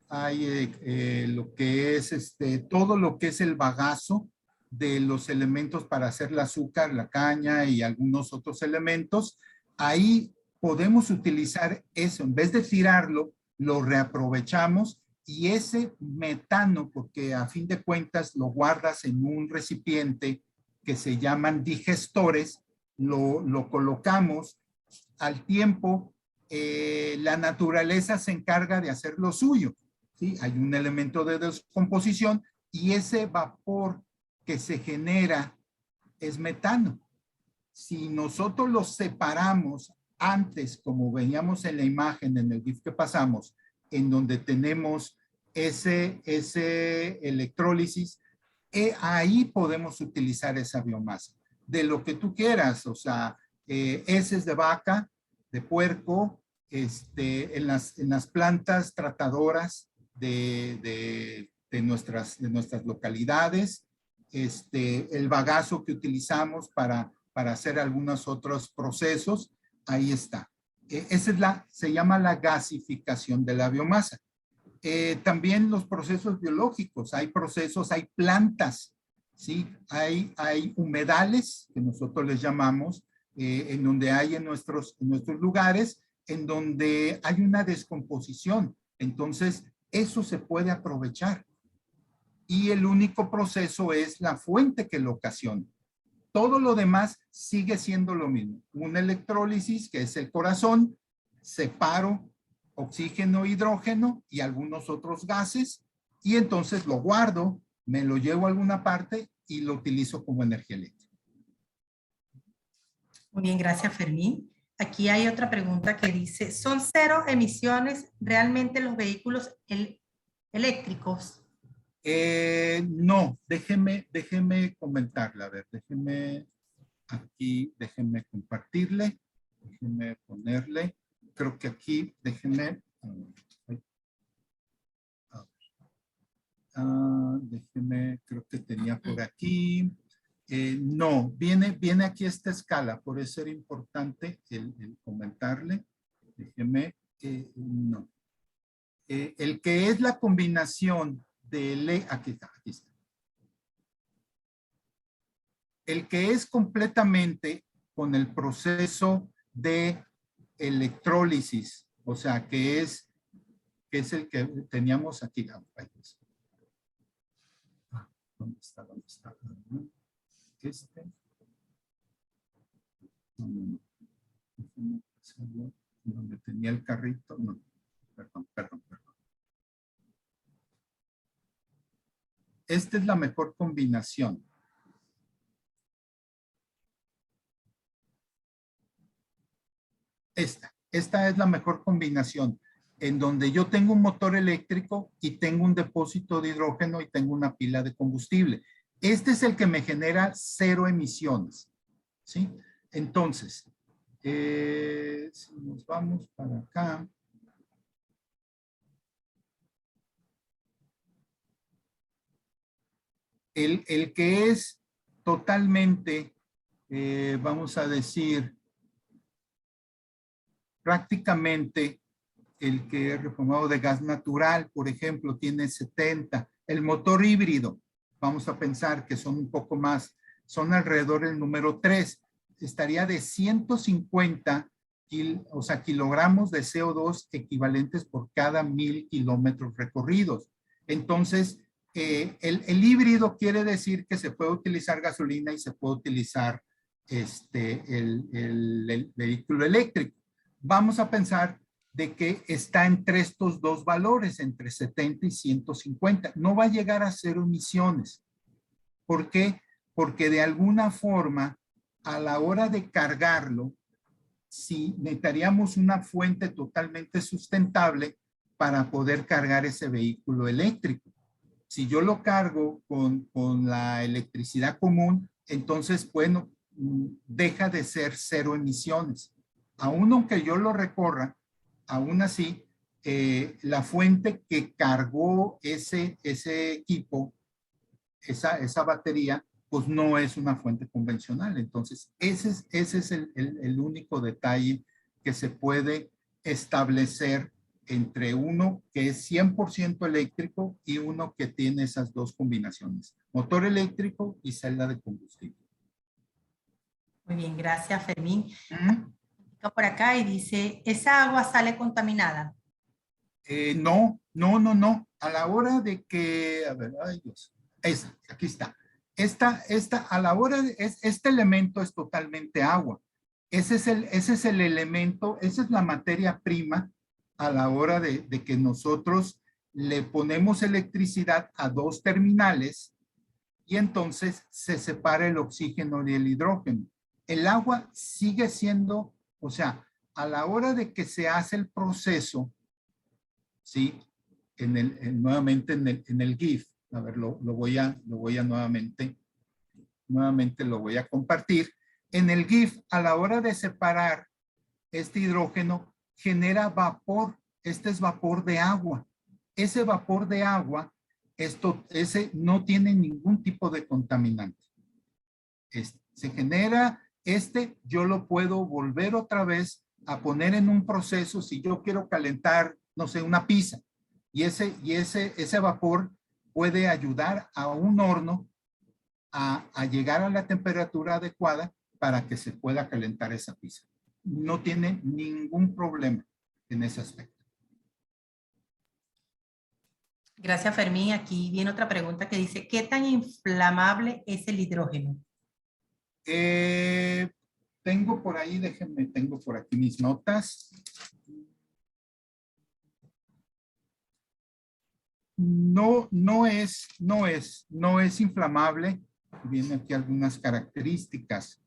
hay lo que es todo lo que es el bagazo de los elementos para hacer el azúcar, la caña y algunos otros elementos. Ahí podemos utilizar eso, en vez de tirarlo, lo reaprovechamos y ese metano, porque a fin de cuentas lo guardas en un recipiente que se llaman digestores, lo colocamos al tiempo, la naturaleza se encarga de hacer lo suyo, ¿sí? Hay un elemento de descomposición y ese vapor que se genera es metano. Si nosotros los separamos antes, como veíamos en la imagen, en el GIF que pasamos, en donde tenemos ese electrólisis, ahí podemos utilizar esa biomasa. De lo que tú quieras, o sea, heces de vaca, de puerco, en las plantas tratadoras de nuestras localidades, el bagazo que utilizamos para hacer algunos otros procesos, ahí está. Se llama la gasificación de la biomasa. También los procesos biológicos, hay plantas, ¿sí? Hay humedales, que nosotros les llamamos, en donde hay en nuestros lugares, en donde hay una descomposición. Entonces, eso se puede aprovechar. Y el único proceso es la fuente que lo ocasiona. Todo lo demás sigue siendo lo mismo. Una electrólisis, que es el corazón, separo oxígeno, hidrógeno y algunos otros gases, y entonces lo guardo, me lo llevo a alguna parte y lo utilizo como energía eléctrica. Muy bien, gracias, Fermín. Aquí hay otra pregunta que dice, ¿son cero emisiones realmente los vehículos eléctricos? No, déjeme comentarle, a ver, déjeme compartirle, déjeme ponerle, creo que aquí, déjeme creo que tenía por aquí, no, viene aquí esta escala, por eso era importante el comentarle, déjeme, no. El que es la combinación de aquí está. El que es completamente con el proceso de electrólisis, o sea, que es el que teníamos aquí. ¿Dónde está? ¿Dónde está? Este. No. Donde tenía el carrito. No, perdón. Esta es la mejor combinación. Esta es la mejor combinación, en donde yo tengo un motor eléctrico y tengo un depósito de hidrógeno y tengo una pila de combustible. Este es el que me genera 0 emisiones, ¿sí? Entonces, si nos vamos para acá. El que es totalmente, vamos a decir, prácticamente el que es reformado de gas natural, por ejemplo, tiene 70. El motor híbrido, vamos a pensar que son un poco más, son alrededor del número 3. Estaría de 150 kilogramos de CO2 equivalentes por cada 1000 kilómetros recorridos. Entonces, el híbrido quiere decir que se puede utilizar gasolina y se puede utilizar el vehículo eléctrico. Vamos a pensar de que está entre estos dos valores, entre 70 y 150. No va a llegar a 0 emisiones. ¿Por qué? Porque de alguna forma, a la hora de cargarlo, sí necesitaríamos una fuente totalmente sustentable para poder cargar ese vehículo eléctrico. Si yo lo cargo con la electricidad común, entonces, bueno, deja de ser 0 emisiones. Aún aunque yo lo recorra, aún así, la fuente que cargó ese equipo, esa batería, pues no es una fuente convencional. Entonces, ese es el único detalle que se puede establecer entre uno que es 100% eléctrico y uno que tiene esas dos combinaciones, motor eléctrico y celda de combustible. Muy bien, gracias, Fermín. Por acá y dice, ¿esa agua sale contaminada? No. A la hora de que, a ver, ay Dios, aquí está. A la hora de, este elemento es totalmente agua. Ese es el elemento, esa es la materia prima a la hora de que nosotros le ponemos electricidad a dos terminales y entonces se separa el oxígeno y el hidrógeno. El agua sigue siendo, o sea, a la hora de que se hace el proceso, ¿sí? Nuevamente en el GIF, a ver, lo voy a nuevamente lo voy a compartir. En el GIF, a la hora de separar este hidrógeno, genera vapor. Este es vapor de agua. Ese vapor de agua, ese no tiene ningún tipo de contaminante. Se genera yo lo puedo volver otra vez a poner en un proceso si yo quiero calentar, no sé, una pizza. Y ese vapor puede ayudar a un horno a llegar a la temperatura adecuada para que se pueda calentar esa pizza. No tiene ningún problema en ese aspecto. Gracias, Fermín. Aquí viene otra pregunta que dice, ¿qué tan inflamable es el hidrógeno? Tengo por ahí, tengo por aquí mis notas. No es inflamable. Vienen aquí algunas características.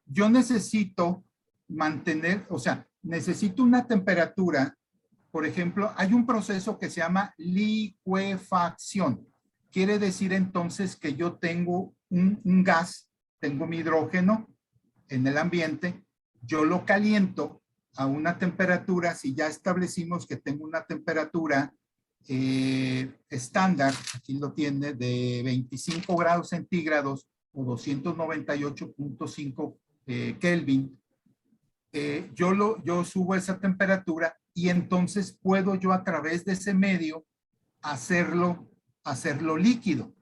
Yo necesito mantener, o sea, necesito una temperatura. Por ejemplo, hay un proceso que se llama licuefacción. Quiere decir entonces que yo tengo un gas, tengo mi hidrógeno en el ambiente, yo lo caliento a una temperatura, si ya establecimos que tengo una temperatura estándar, aquí lo tiene, de 25 grados centígrados o 298.5 Kelvin, yo subo esa temperatura y entonces puedo yo a través de ese medio hacerlo líquido.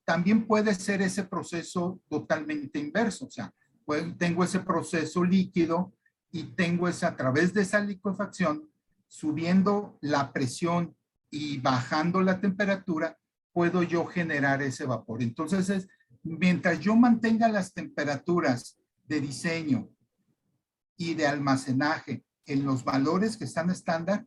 también puede ser ese proceso totalmente inverso. O sea, tengo ese proceso líquido y tengo a través de esa licuefacción, subiendo la presión y bajando la temperatura, puedo yo generar ese vapor. Entonces, mientras yo mantenga las temperaturas de diseño y de almacenaje en los valores que están estándar,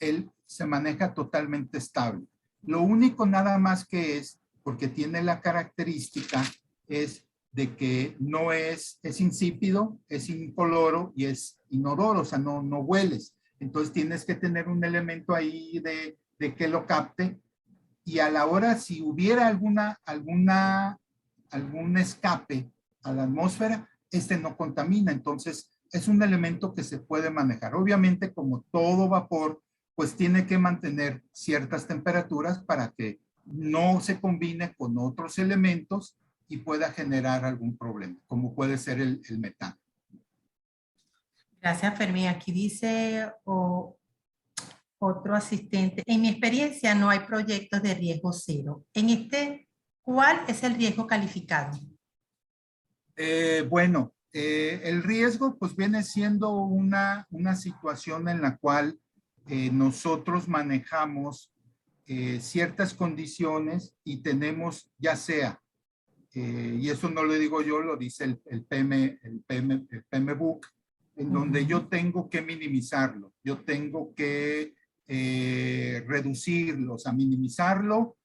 él se maneja totalmente estable. Lo único nada más que es, porque tiene la característica, es de que no es insípido, es incoloro y es inodoro, o sea, no hueles. Entonces tienes que tener un elemento ahí de que lo capte, y a la hora, si hubiera algún escape a la atmósfera, no contamina. Entonces es un elemento que se puede manejar. Obviamente, como todo vapor, pues tiene que mantener ciertas temperaturas para que no se combine con otros elementos y pueda generar algún problema, como puede ser el metano. Gracias, Fermín. Aquí dice otro asistente. En mi experiencia no hay proyectos de riesgo cero. En este, ¿cuál es el riesgo calificado? Bueno, el riesgo pues viene siendo una situación en la cual nosotros manejamos ciertas condiciones y tenemos ya sea, y eso no lo digo yo, lo dice el PMBOK, en donde yo tengo que minimizarlo, yo tengo que reducirlo, o sea, minimizarlo,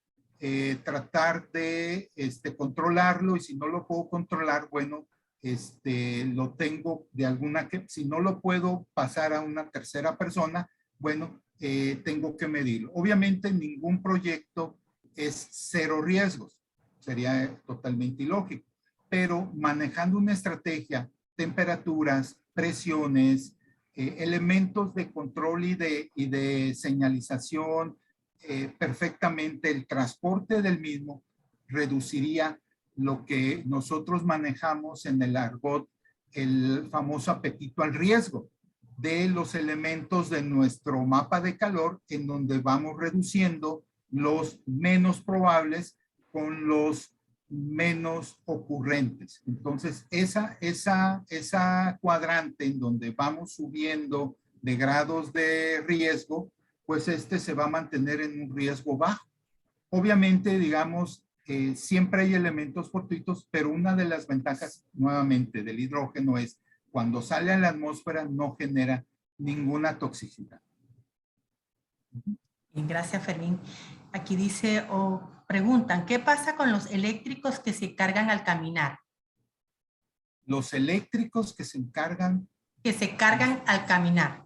tratar de controlarlo, y si no lo puedo controlar, bueno, lo tengo de alguna que, si no lo puedo pasar a una tercera persona, bueno, tengo que medirlo. Obviamente ningún proyecto es cero riesgos, sería totalmente ilógico, pero manejando una estrategia, temperaturas, presiones, elementos de control y de señalización, perfectamente el transporte del mismo reduciría lo que nosotros manejamos en el argot, el famoso apetito al riesgo de los elementos de nuestro mapa de calor, en donde vamos reduciendo los menos probables con los menos ocurrentes. Entonces, esa cuadrante en donde vamos subiendo de grados de riesgo, pues se va a mantener en un riesgo bajo. Obviamente, digamos, siempre hay elementos fortuitos, pero una de las ventajas, nuevamente, del hidrógeno es cuando sale a la atmósfera no genera ninguna toxicidad. Bien, gracias, Fermín. Aquí dice preguntan, ¿qué pasa con los eléctricos que se cargan al caminar? Los eléctricos que se encargan. Que se cargan al caminar.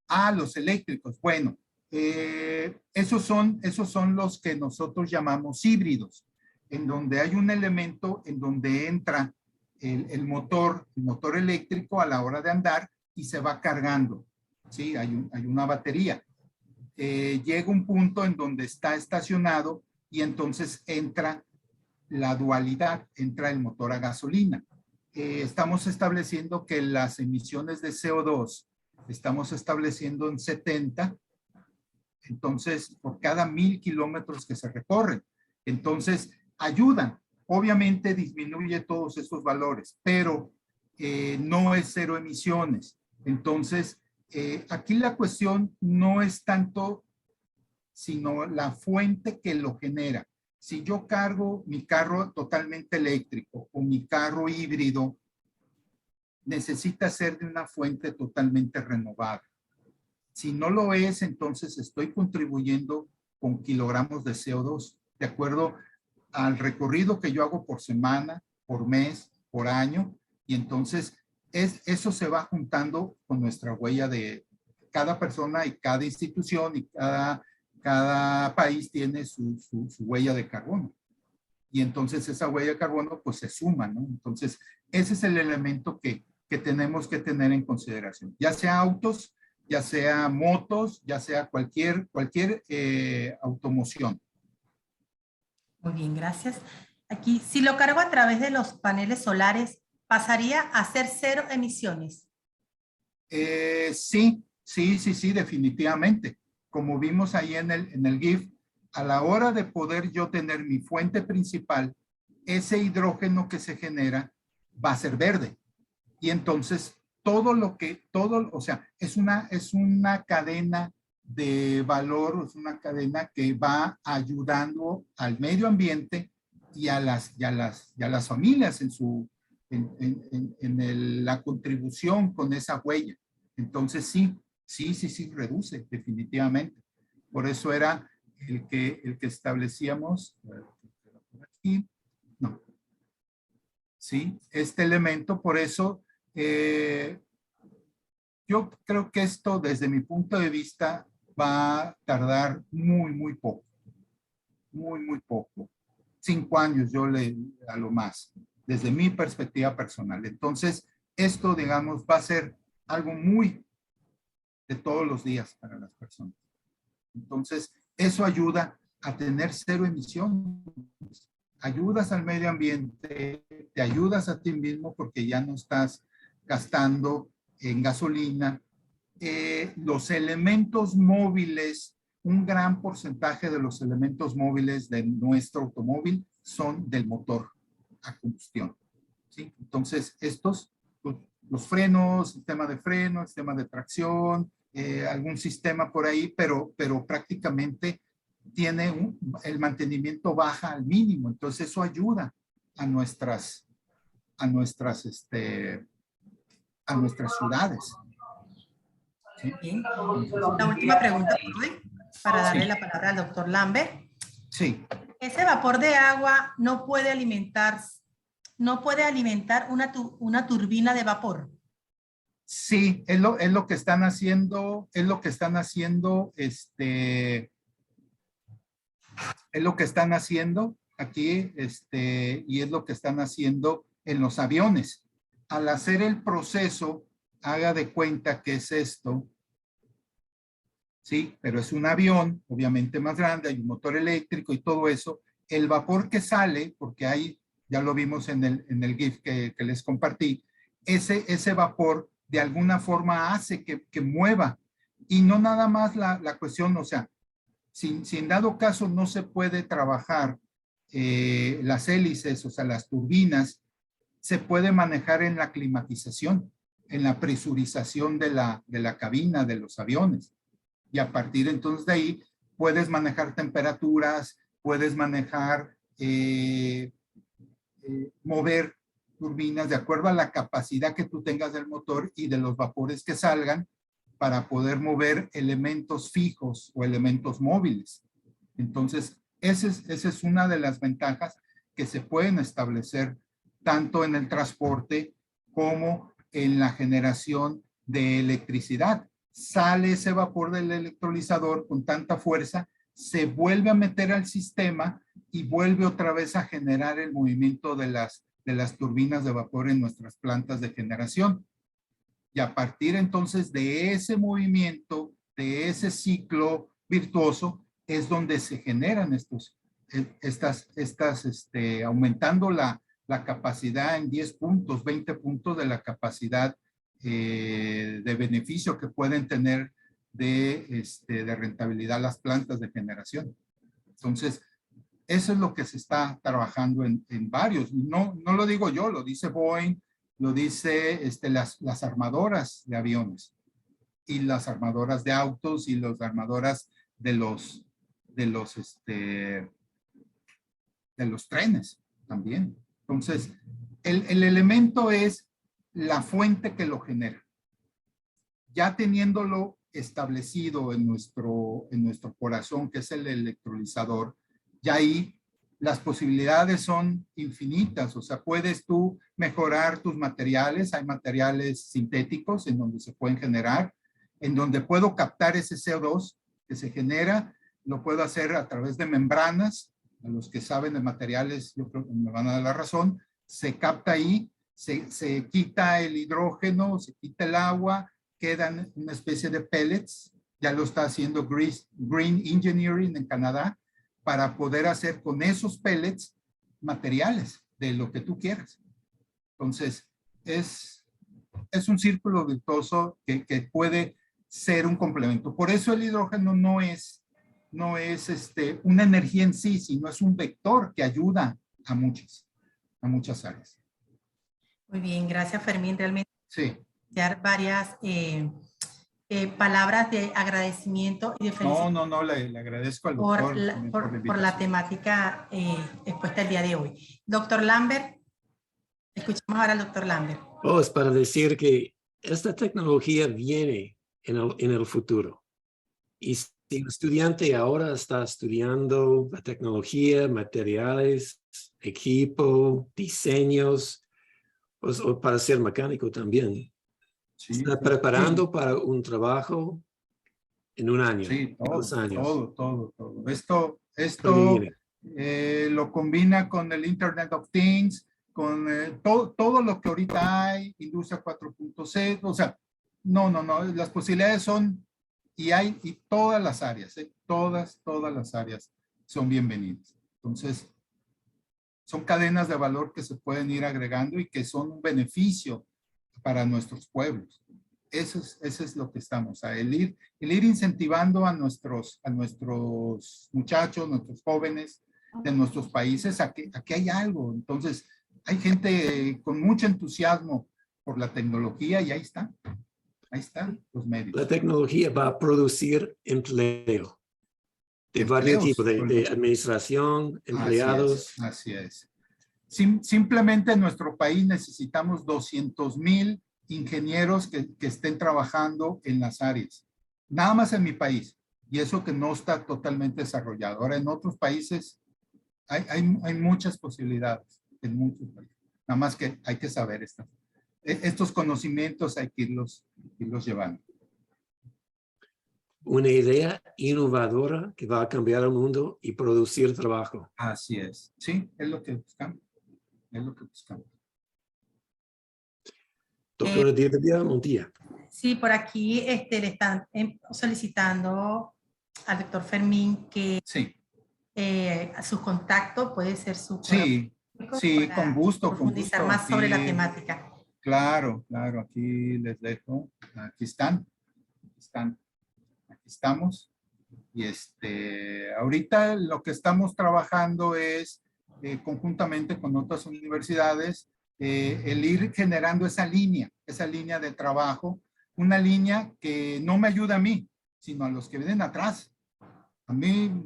Ah, los eléctricos. Bueno, esos son los que nosotros llamamos híbridos, en donde hay un elemento en donde entra el motor eléctrico a la hora de andar y se va cargando. Sí, hay una batería. Llega un punto en donde está estacionado y entonces entra la dualidad, entra el motor a gasolina. Estamos estableciendo que las emisiones de CO2 estamos estableciendo en 70, entonces por cada 1000 kilómetros que se recorren. Entonces ayudan, obviamente disminuye todos estos valores, pero no es cero emisiones. Entonces aquí la cuestión no es tanto, sino la fuente que lo genera. Si yo cargo mi carro totalmente eléctrico o mi carro híbrido, necesita ser de una fuente totalmente renovable. Si no lo es, entonces estoy contribuyendo con kilogramos de CO2, de acuerdo al recorrido que yo hago por semana, por mes, por año, y entonces eso se va juntando con nuestra huella de cada persona y cada institución y cada país tiene su huella de carbono. Y entonces esa huella de carbono pues se suma, ¿no? Entonces ese es el elemento que tenemos que tener en consideración. Ya sea autos, ya sea motos, ya sea cualquier automoción. Muy bien, gracias. Aquí, si lo cargo a través de los paneles solares, ¿pasaría a ser cero emisiones? Sí, definitivamente. Como vimos ahí en el GIF, a la hora de poder yo tener mi fuente principal, ese hidrógeno que se genera va a ser verde. Y entonces o sea, es una cadena de valor, es una cadena que va ayudando al medio ambiente y a las familias en la contribución con esa huella. Entonces sí, reduce definitivamente. Por eso era el que establecíamos aquí. No. Sí, este elemento, por eso yo creo que esto desde mi punto de vista va a tardar muy poco. Muy poco. 5 años a lo más, desde mi perspectiva personal. Entonces, esto, digamos, va a ser algo muy de todos los días para las personas. Entonces, eso ayuda a tener 0 emisiones. Ayudas al medio ambiente, te ayudas a ti mismo porque ya no estás gastando en gasolina. Los elementos móviles, un gran porcentaje de los elementos móviles de nuestro automóvil son del motor a combustión, ¿sí? Entonces, estos, los frenos, sistema de freno, sistema de tracción, algún sistema por ahí, pero prácticamente tiene el mantenimiento baja al mínimo. Entonces, eso ayuda a nuestras ciudades. ¿Sí? Bien. La última pregunta por hoy, para darle la palabra al doctor Lambert. Sí. Ese vapor de agua no puede alimentar una turbina de vapor. Sí, es lo que están haciendo, es lo que están aquí, y es lo que están haciendo en los aviones. Al hacer el proceso, haga de cuenta que es esto, sí, pero es un avión, obviamente más grande, hay un motor eléctrico y todo eso. El vapor que sale, porque hay, ya lo vimos en el GIF que les compartí, ese vapor de alguna forma hace que mueva. Y no nada más la cuestión, o sea, si en dado caso no se puede trabajar las hélices, o sea, las turbinas, se puede manejar en la climatización, en la presurización de la cabina de los aviones. Y a partir entonces de ahí puedes manejar temperaturas, puedes manejar, mover turbinas de acuerdo a la capacidad que tú tengas del motor y de los vapores que salgan para poder mover elementos fijos o elementos móviles. Entonces, esa es una de las ventajas que se pueden establecer tanto en el transporte como en la generación de electricidad. Sale ese vapor del electrolizador con tanta fuerza, se vuelve a meter al sistema y vuelve otra vez a generar el movimiento de las turbinas de vapor en nuestras plantas de generación. Y a partir entonces de ese movimiento, de ese ciclo virtuoso, es donde se generan aumentando la capacidad en 10 puntos, 20 puntos de la capacidad de beneficio que pueden tener de rentabilidad las plantas de generación. Entonces, eso es lo que se está trabajando en varios. No lo digo yo, lo dice Boeing, lo dice las armadoras de aviones y las armadoras de autos y las armadoras de los trenes también. Entonces, el elemento es la fuente que lo genera. Ya teniéndolo establecido en nuestro corazón, que es el electrolizador, ya ahí las posibilidades son infinitas. O sea, puedes tú mejorar tus materiales. Hay materiales sintéticos en donde se pueden generar, en donde puedo captar ese CO2 que se genera. Lo puedo hacer a través de membranas. A los que saben de materiales, yo creo que me van a dar la razón. Se capta ahí, se quita el hidrógeno, se quita el agua, quedan una especie de pellets. Ya lo está haciendo Green Engineering en Canadá, para poder hacer con esos pellets materiales de lo que tú quieras. Entonces, es un círculo virtuoso que puede ser un complemento. Por eso el hidrógeno no es no es una energía en sí, sino es un vector que ayuda a muchas áreas. Muy bien, gracias Fermín. Realmente Sí. dar varias palabras de agradecimiento y de felicidad No, le agradezco al doctor por la temática expuesta el día de hoy. Doctor Lambert, escuchamos ahora al doctor Lambert. Oh, es para decir que esta tecnología viene en el futuro. Y si el estudiante ahora está estudiando la tecnología, materiales, equipo, diseños, pues, o para ser mecánico también, Sí, está preparando para un trabajo en un año, sí, 2 años. todo. Todo Esto viene. lo combina con el Internet of Things, con todo lo que ahorita hay, Industria 4.0, o sea, no, las posibilidades son, y todas las áreas, todas las áreas son bienvenidas. Entonces, son cadenas de valor que se pueden ir agregando y que son un beneficio para nuestros pueblos. Eso es lo que estamos, el ir incentivando a nuestros muchachos, nuestros jóvenes de nuestros países a que hay algo. Entonces, hay gente con mucho entusiasmo por la tecnología y ahí están los medios. La tecnología va a producir empleo de varios tipos, de administración, empleados. Así es. Simplemente en nuestro país necesitamos 200,000 ingenieros que estén trabajando en las áreas. Nada más en mi país. Y eso que no está totalmente desarrollado. Ahora, en otros países hay muchas posibilidades. En muchos países. Nada más que hay que saber estos conocimientos, hay que irlos llevando. Una idea innovadora que va a cambiar el mundo y producir trabajo. Así es. Sí, es lo que buscamos. Doctora Didier Montilla. Sí, por aquí le están solicitando al doctor Fermín que sí. Sus contactos puede ser su Sí, con gusto. Profundizar más aquí, sobre la temática. Claro, aquí les dejo. Aquí estamos. Y ahorita lo que estamos trabajando es conjuntamente con otras universidades el ir generando esa línea de trabajo, una línea que no me ayuda a mí, sino a los que vienen atrás. A mí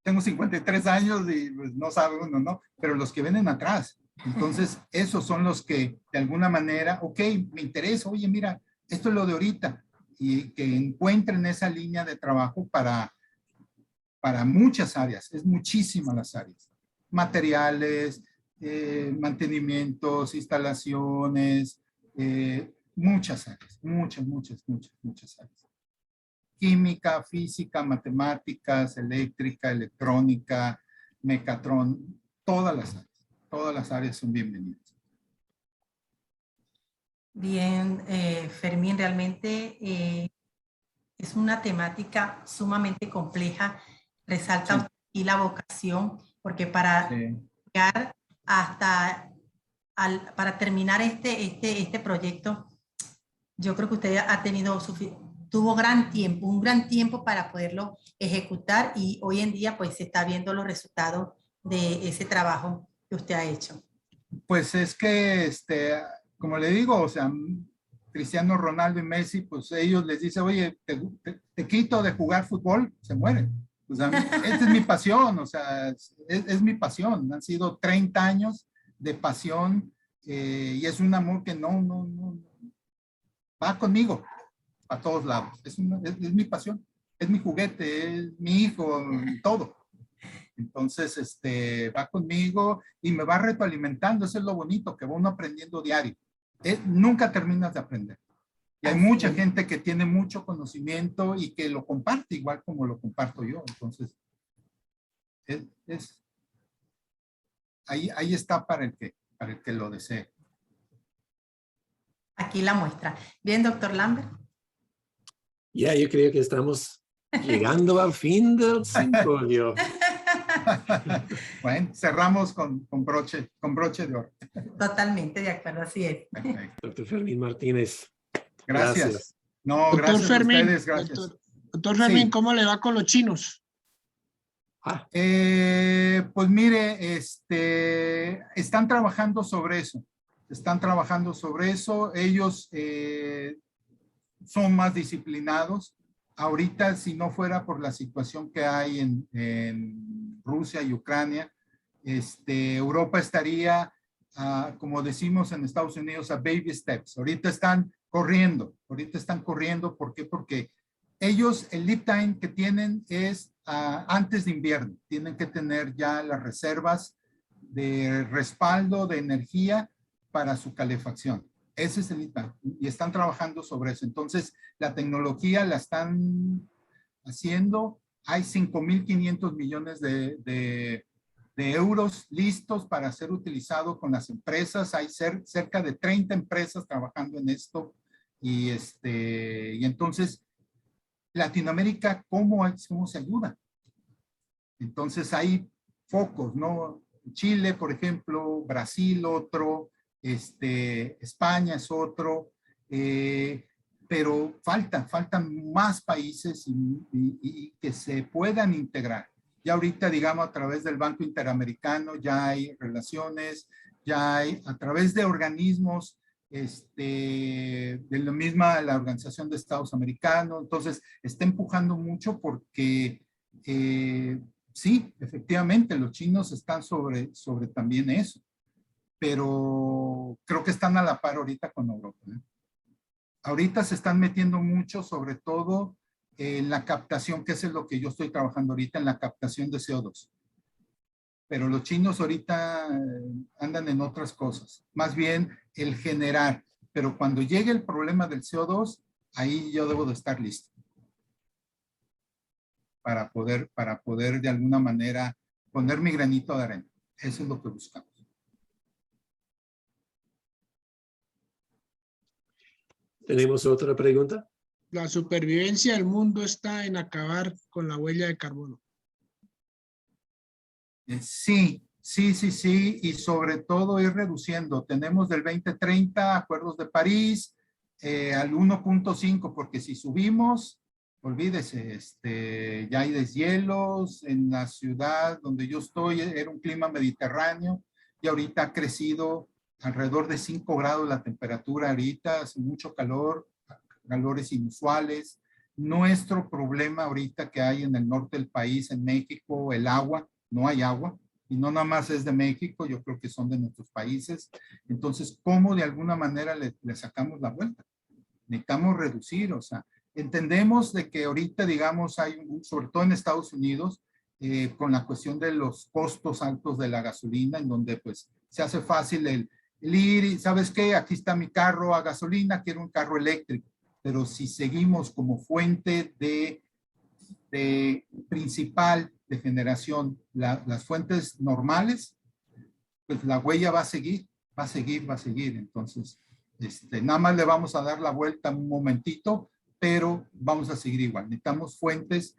tengo 53 años y pues, no sabe uno, ¿no? Pero los que vienen atrás. Entonces, esos son los que de alguna manera, ok, me interesa, oye, mira, esto es lo de ahorita. Y que encuentren esa línea de trabajo para muchas áreas, es muchísimas las áreas. Materiales, mantenimientos, instalaciones, muchas áreas, muchas áreas. Química, física, matemáticas, eléctrica, electrónica, mecatrón, todas las áreas son bienvenidas. Bien, Fermín, realmente es una temática sumamente compleja. Resalta aquí la vocación, porque para llegar para terminar este proyecto, yo creo que usted ha tenido tuvo un gran tiempo para poderlo ejecutar y hoy en día pues se está viendo los resultados de ese trabajo que usted ha hecho. Pues es que, como le digo, o sea, Cristiano Ronaldo y Messi, pues ellos les dicen, oye, te quito de jugar fútbol, se mueren. O sea, esta es mi pasión, o sea, es mi pasión. Han sido 30 años de pasión y es un amor que no va conmigo a todos lados. Es mi pasión, es mi juguete, es mi hijo, todo. Entonces, va conmigo y me va retroalimentando. Eso es lo bonito, que va uno aprendiendo diario. Nunca terminas de aprender. Y hay mucha gente que tiene mucho conocimiento y que lo comparte igual como lo comparto yo. Entonces, ahí está para el que lo desee. Aquí la muestra. Bien, doctor Lambert. Ya, yo creo que estamos llegando al fin del simposio. Bueno, cerramos con broche de oro. Totalmente de acuerdo, así es. Perfecto. Doctor Fermín Martínez. Gracias. No, doctor gracias Fermín, a ustedes, gracias. Doctor Fermín, Sí. ¿cómo le va con los chinos? Ah, Pues mire, están trabajando sobre eso. Están trabajando sobre eso. Ellos son más disciplinados. Ahorita, si no fuera por la situación que hay en Rusia y Ucrania, Europa estaría, como decimos en Estados Unidos, a baby steps. Ahorita están corriendo. ¿Por qué? Porque ellos, el lead time que tienen es antes de invierno. Tienen que tener ya las reservas de respaldo de energía para su calefacción. Ese es el lead time y están trabajando sobre eso. Entonces, la tecnología la están haciendo. Hay 5.500 millones de euros listos para ser utilizado con las empresas. Hay cerca de 30 empresas trabajando en esto. Y entonces, Latinoamérica, ¿cómo se ayuda? Entonces, hay focos, ¿no? Chile, por ejemplo, Brasil, otro, España es otro, pero faltan más países y que se puedan integrar. Ya ahorita, digamos, a través del Banco Interamericano ya hay relaciones, ya hay a través de organismos, de la misma la Organización de Estados Americanos, entonces está empujando mucho porque sí, efectivamente, los chinos están sobre también eso, pero creo que están a la par ahorita con Europa, ¿eh? Ahorita se están metiendo mucho, sobre todo en la captación, que es lo que yo estoy trabajando ahorita, en la captación de CO2. Pero los chinos ahorita andan en otras cosas, más bien el generar. Pero cuando llegue el problema del CO2, ahí yo debo de estar listo para poder de alguna manera poner mi granito de arena. Eso es lo que buscamos. ¿tenemos otra pregunta? La supervivencia del mundo está en acabar con la huella de carbono. Sí, y sobre todo ir reduciendo. Tenemos del 2030 acuerdos de París al 1.5, porque si subimos, olvídese, ya hay deshielos. En la ciudad donde yo estoy era un clima mediterráneo y ahorita ha crecido alrededor de 5 grados la temperatura ahorita, hace mucho calor, calores inusuales. Nuestro problema ahorita que hay en el norte del país, en México, el agua, no hay agua, y no nada más es de México, yo creo que son de nuestros países. Entonces, ¿cómo de alguna manera le sacamos la vuelta? Necesitamos reducir, o sea, entendemos de que ahorita, digamos, hay, sobre todo en Estados Unidos, con la cuestión de los costos altos de la gasolina, en donde pues se hace fácil el ir y, ¿sabes qué? Aquí está mi carro a gasolina, quiero un carro eléctrico. Pero si seguimos como fuente de principal de generación las fuentes normales, pues la huella va a seguir. Entonces, nada más le vamos a dar la vuelta un momentito, pero vamos a seguir igual. Necesitamos fuentes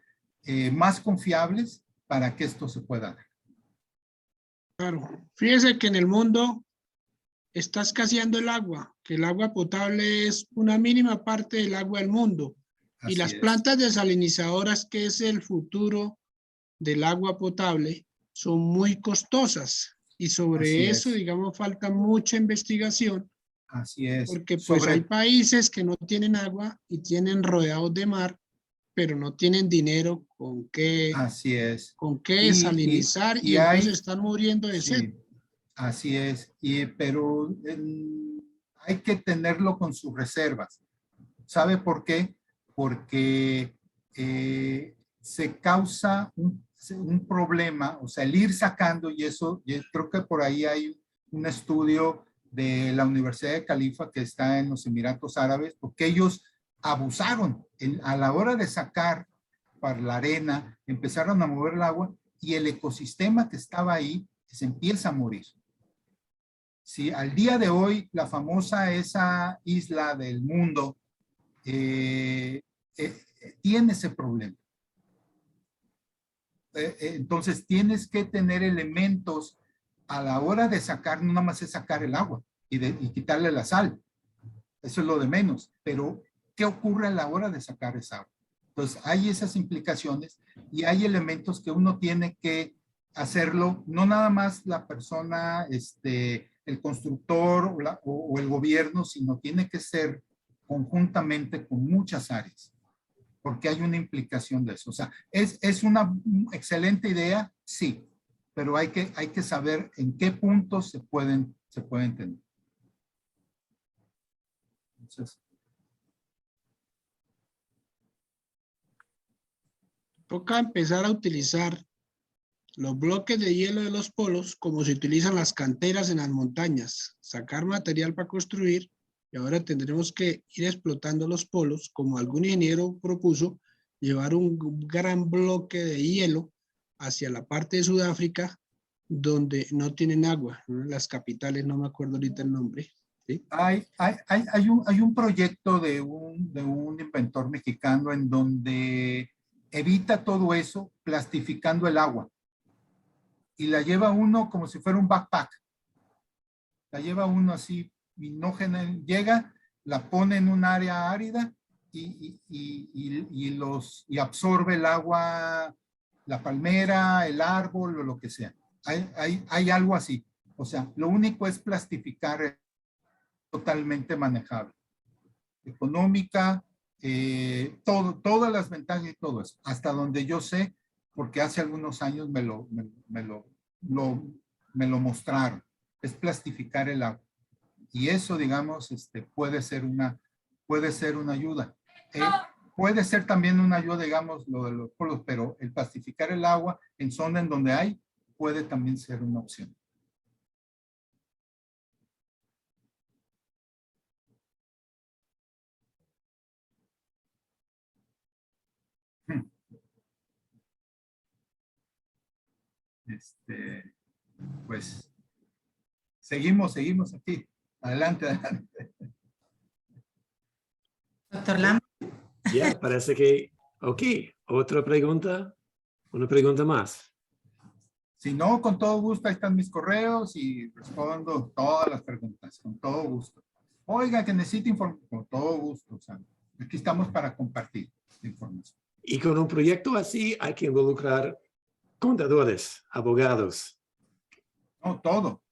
más confiables para que esto se pueda dar. Claro, fíjese que en el mundo está escaseando el agua, que el agua potable es una mínima parte del agua del mundo. Así y las es. plantas desalinizadoras, que es el futuro del agua potable, son muy costosas. Y sobre Así eso, es. digamos, falta mucha investigación. Así es. Porque pues hay países que no tienen agua y tienen rodeados de mar, pero no tienen dinero con qué, así es. con qué desalinizar y entonces están muriendo de sed. Sí, así es. Pero hay que tenerlo con sus reservas. ¿Sabe por qué? Porque se causa un problema, o sea, el ir sacando, y eso, creo que por ahí hay un estudio de la Universidad de Califa que está en los Emiratos Árabes, porque ellos abusaron a la hora de sacar para la arena, empezaron a mover el agua y el ecosistema que estaba ahí se empieza a morir. Sí, al día de hoy, la famosa esa isla del mundo tiene ese problema. Entonces tienes que tener elementos a la hora de sacar, no nada más es sacar el agua y quitarle la sal. Eso es lo de menos. Pero, ¿qué ocurre a la hora de sacar esa agua? Entonces, hay esas implicaciones y hay elementos que uno tiene que hacerlo, no nada más la persona, el constructor o el gobierno, sino tiene que ser conjuntamente con muchas áreas, porque hay una implicación de eso. O sea, es una excelente idea, sí, pero hay que saber en qué puntos se pueden tener. Entonces, toca empezar a utilizar los bloques de hielo de los polos como se utilizan las canteras en las montañas, sacar material para construir, y ahora tendremos que ir explotando los polos, como algún ingeniero propuso, llevar un gran bloque de hielo hacia la parte de Sudáfrica, donde no tienen agua, ¿no? Las capitales, no me acuerdo ahorita el nombre. ¿Sí? hay un proyecto de un inventor mexicano en donde evita todo eso plastificando el agua y la lleva uno como si fuera un backpack. La lleva uno así y no llega, la pone en un área árida y absorbe el agua, la palmera, el árbol o lo que sea. Hay algo así. O sea, lo único es plastificar, totalmente manejable. Económica, todas las ventajas y todo eso. Hasta donde yo sé, porque hace algunos años me lo mostraron. Es plastificar el agua. Y eso, digamos, puede ser una ayuda. Puede ser también una ayuda, digamos, lo de los polos, pero el plastificar el agua en zona en donde hay, puede también ser una opción. Pues seguimos aquí. Adelante, adelante. Doctor Lam. Ya, parece que, ok, otra pregunta, una pregunta más. Si no, con todo gusto, ahí están mis correos y respondo todas las preguntas, con todo gusto. Oiga, que necesito información, con todo gusto. O sea, aquí estamos para compartir información. Y con un proyecto así hay que involucrar contadores, abogados. No, todo.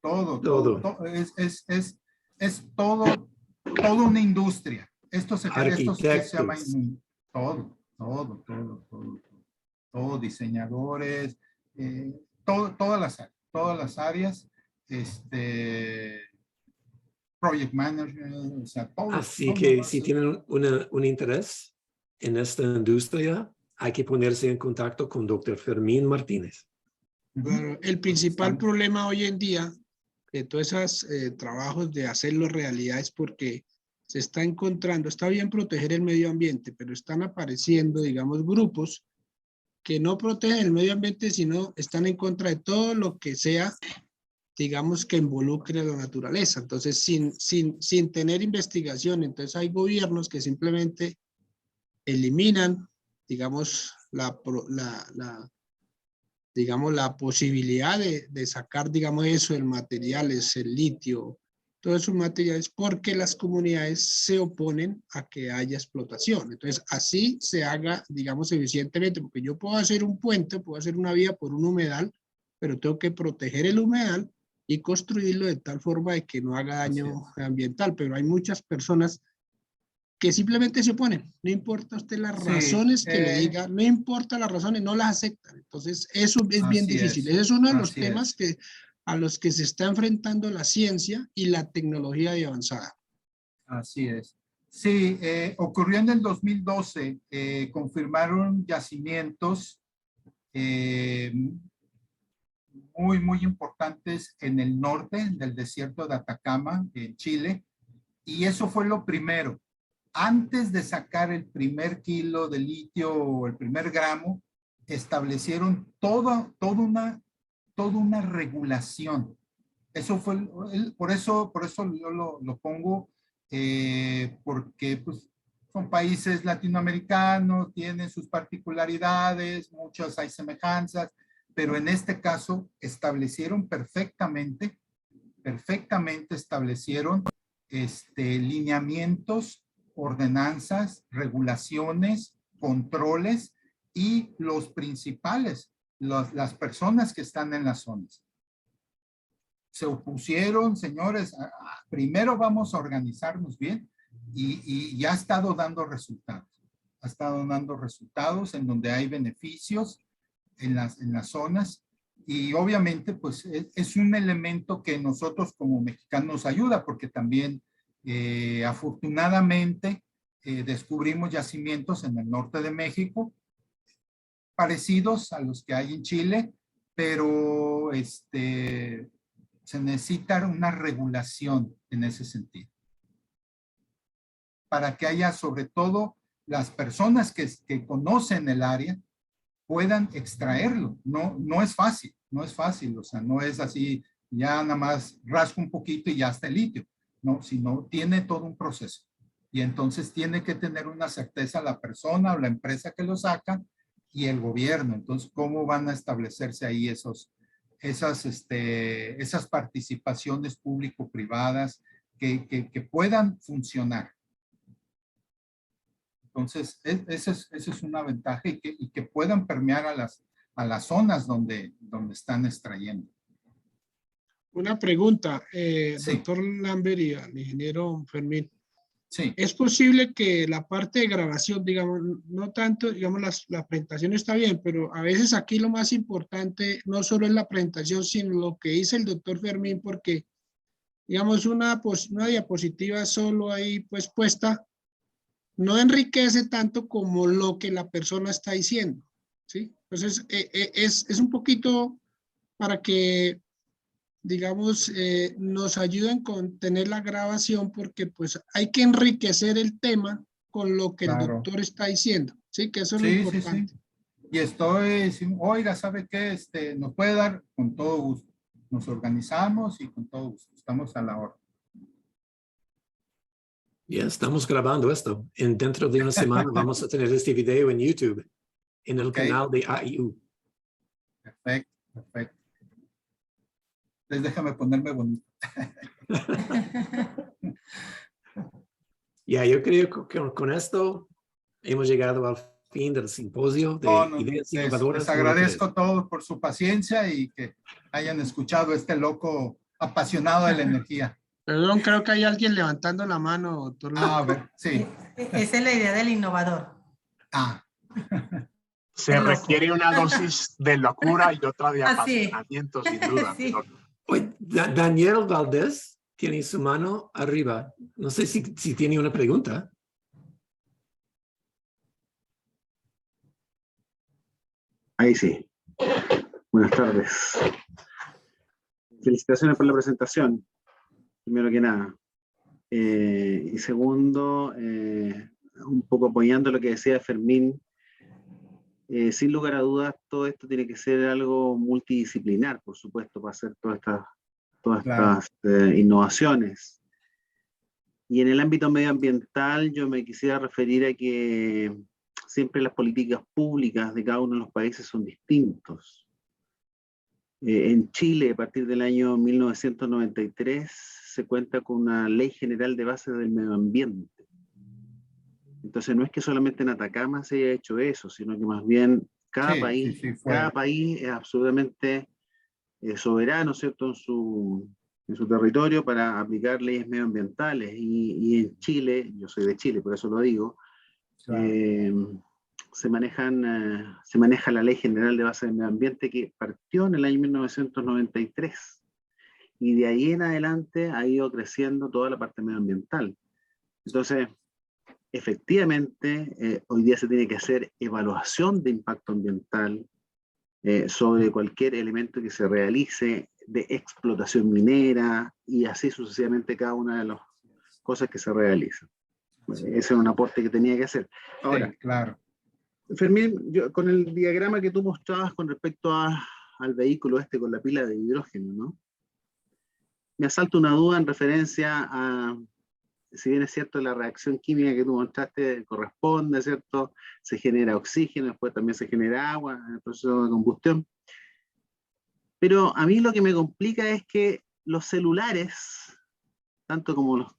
Es toda una industria. Esto se llama Arquitectos. todo, diseñadores, todas las áreas, project manager, o sea, todo. Así que si tienen un interés en esta industria, hay que ponerse en contacto con Dr. Fermín Martínez. Bueno, el principal problema hoy en día de todos esos trabajos de hacerlo realidad es porque se está encontrando, está bien proteger el medio ambiente, pero están apareciendo, digamos, grupos que no protegen el medio ambiente, sino están en contra de todo lo que sea, digamos, que involucre a la naturaleza. Entonces, sin tener investigación, entonces hay gobiernos que simplemente eliminan, digamos, la posibilidad de sacar, digamos, eso, el materiales, el litio, todos esos materiales, porque las comunidades se oponen a que haya explotación. Entonces, así se haga, digamos, eficientemente, porque yo puedo hacer un puente, puedo hacer una vía por un humedal, pero tengo que proteger el humedal y construirlo de tal forma de que no haga daño ambiental. Pero hay muchas personas que simplemente se oponen, no importa usted las razones que le diga, no importa las razones, no las aceptan. Entonces, eso es bien difícil. Ese es uno de los temas a los que se está enfrentando la ciencia y la tecnología de avanzada. Así es. Sí, ocurrió en el 2012, confirmaron yacimientos muy importantes en el norte del desierto de Atacama, en Chile, y eso fue lo primero. Antes de sacar el primer kilo de litio o el primer gramo, establecieron toda una regulación. Eso fue, por eso yo lo pongo, porque pues, son países latinoamericanos, tienen sus particularidades, muchas hay semejanzas, pero en este caso establecieron perfectamente establecieron lineamientos, ordenanzas, regulaciones controles y los principales, las personas que están en las zonas. Se opusieron, señores, primero vamos a organizarnos bien y ya ha estado dando resultados. Ha estado dando resultados en donde hay beneficios en las zonas y obviamente pues es un elemento que nosotros como mexicanos nos ayuda porque también afortunadamente descubrimos yacimientos en el norte de México parecidos a los que hay en Chile, pero se necesita una regulación en ese sentido. Para que haya sobre todo las personas que conocen el área puedan extraerlo. No es fácil, o sea, no es así, ya nada más rasco un poquito y ya está el litio, no, sino tiene todo un proceso. Y entonces tiene que tener una certeza la persona o la empresa que lo saca y el gobierno. Entonces, ¿cómo van a establecerse ahí esas participaciones público-privadas que puedan funcionar? Entonces, esa es una ventaja y que puedan permear a las zonas donde están extrayendo. Una pregunta, Sí. doctor Lambert y al ingeniero Fermín. Sí. ¿Es posible que la parte de grabación, digamos, no tanto, digamos, la presentación está bien, pero a veces aquí lo más importante no solo es la presentación, sino lo que dice el doctor Fermín, porque, digamos, una diapositiva solo ahí pues puesta, no enriquece tanto como lo que la persona está diciendo, ¿sí? Entonces, es un poquito para que, digamos, nos ayuden con tener la grabación, porque pues hay que enriquecer el tema con lo que Claro. el doctor está diciendo, ¿sí? Que eso es lo Sí, importante. sí. Y oiga, ¿sabe qué? Nos puede dar con todo gusto. Nos organizamos y con todo gusto. Estamos a la hora. Ya estamos grabando esto. Dentro de una semana vamos a tener este video en YouTube, en el canal de AIU. Perfecto. Entonces déjame ponerme bonito. Ya, yo creo que con esto hemos llegado al fin del simposio de ideas innovadoras. Les agradezco a todos por su paciencia y que hayan escuchado este loco apasionado de la energía. Perdón, creo que hay alguien levantando la mano, doctor. A ver, sí. Esa es la idea del innovador. Se requiere una dosis de locura y otra de apasionamiento, sin duda. Sí. Oye, Daniel Valdés tiene su mano arriba. No sé si tiene una pregunta. Ahí sí. Buenas tardes. Felicitaciones por la presentación, primero que nada. Y segundo, un poco apoyando lo que decía Fermín, sin lugar a dudas, todo esto tiene que ser algo multidisciplinar, por supuesto, para hacer todas estas innovaciones. Y en el ámbito medioambiental, yo me quisiera referir a que siempre las políticas públicas de cada uno de los países son distintos. En Chile, a partir del año 1993, se cuenta con una ley general de bases del medio ambiente. Entonces no es que solamente en Atacama se haya hecho eso, sino que más bien cada país es absolutamente soberano, ¿cierto?, en su territorio para aplicar leyes medioambientales. Y en Chile, yo soy de Chile, por eso lo digo, claro. Se maneja la Ley General de Base del Medio Ambiente que partió en el año 1993 y de ahí en adelante ha ido creciendo toda la parte medioambiental. Entonces, efectivamente, hoy día se tiene que hacer evaluación de impacto ambiental sobre cualquier elemento que se realice de explotación minera y así sucesivamente cada una de las cosas que se realizan. Ese es un aporte que tenía que hacer. Ahora, sí, claro. Fermín, con el diagrama que tú mostrabas con respecto al vehículo con la pila de hidrógeno, ¿no? Me asalta una duda en referencia a, si bien es cierto, la reacción química que tú mostraste corresponde, ¿cierto? Se genera oxígeno, después también se genera agua en el proceso de combustión. Pero a mí lo que me complica es que los celulares, tanto como los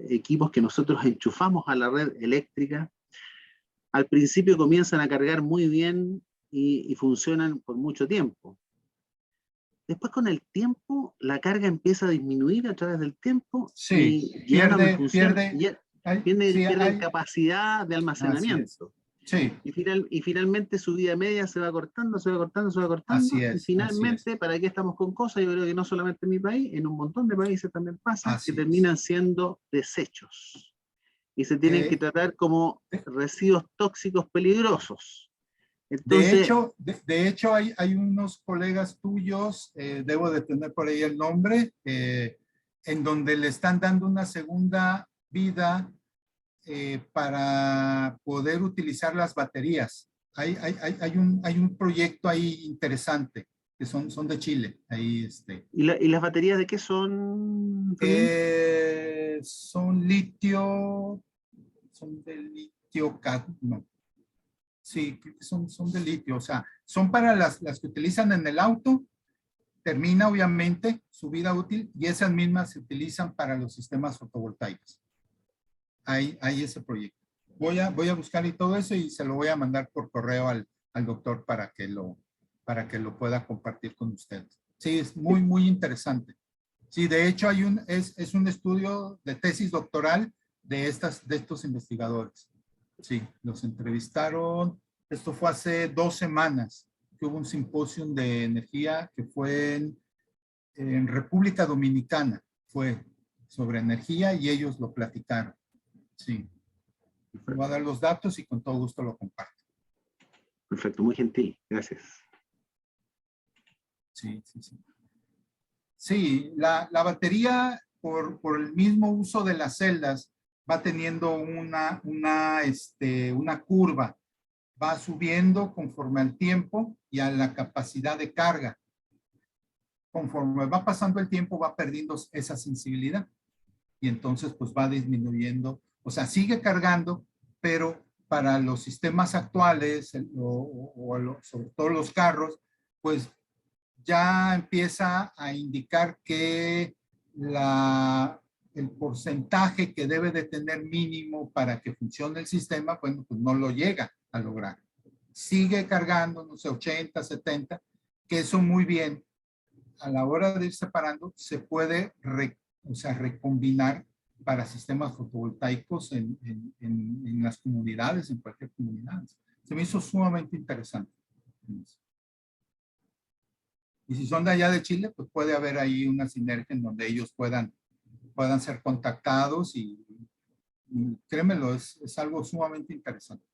equipos que nosotros enchufamos a la red eléctrica, al principio comienzan a cargar muy bien y funcionan por mucho tiempo. Después con el tiempo, la carga empieza a disminuir a través del tiempo Sí, y ya no me funciona, sí, pierden capacidad de así es. almacenamiento. Sí, Y finalmente su vida media se va cortando, se va cortando, se va cortando. así Y es. finalmente, ¿para qué estamos con cosas? Yo creo que no solamente en mi país, en un montón de países también pasa, Así que es. terminan siendo desechos. Y se tienen que tratar como residuos tóxicos peligrosos. Entonces, de hecho hay unos colegas tuyos, debo de tener por ahí el nombre, en donde le están dando una segunda vida para poder utilizar las baterías. Hay un proyecto ahí interesante, que son de Chile. Ahí, ¿y las baterías de qué son? son litio, son de litio, no. Sí, son de litio, o sea, son para las que utilizan en el auto, termina obviamente su vida útil y esas mismas se utilizan para los sistemas fotovoltaicos. Hay ese proyecto. Voy a buscar y todo eso y se lo voy a mandar por correo al doctor para que lo pueda compartir con ustedes. Sí, es muy, muy interesante. Sí, de hecho es un estudio de tesis doctoral de estos investigadores. Sí, los entrevistaron. Esto fue hace 2 semanas que hubo un simposio de energía que fue en República Dominicana. Fue sobre energía y ellos lo platicaron. Sí. Me voy a dar los datos y con todo gusto lo comparto. Perfecto, muy gentil. Gracias. Sí. Sí, la batería por el mismo uso de las celdas va teniendo una curva, va subiendo conforme al tiempo y a la capacidad de carga. Conforme va pasando el tiempo va perdiendo esa sensibilidad y entonces pues va disminuyendo, o sea, sigue cargando, pero para los sistemas actuales sobre todo los carros, pues ya empieza a indicar que el porcentaje que debe de tener mínimo para que funcione el sistema, bueno, pues no lo llega a lograr. Sigue cargando, no sé, 80, 70, que eso muy bien, a la hora de ir separando, se puede recombinar para sistemas fotovoltaicos en las comunidades, en cualquier comunidad. Se me hizo sumamente interesante. Y si son de allá de Chile, pues puede haber ahí una sinergia en donde ellos puedan ser contactados y créemelo, es algo sumamente interesante.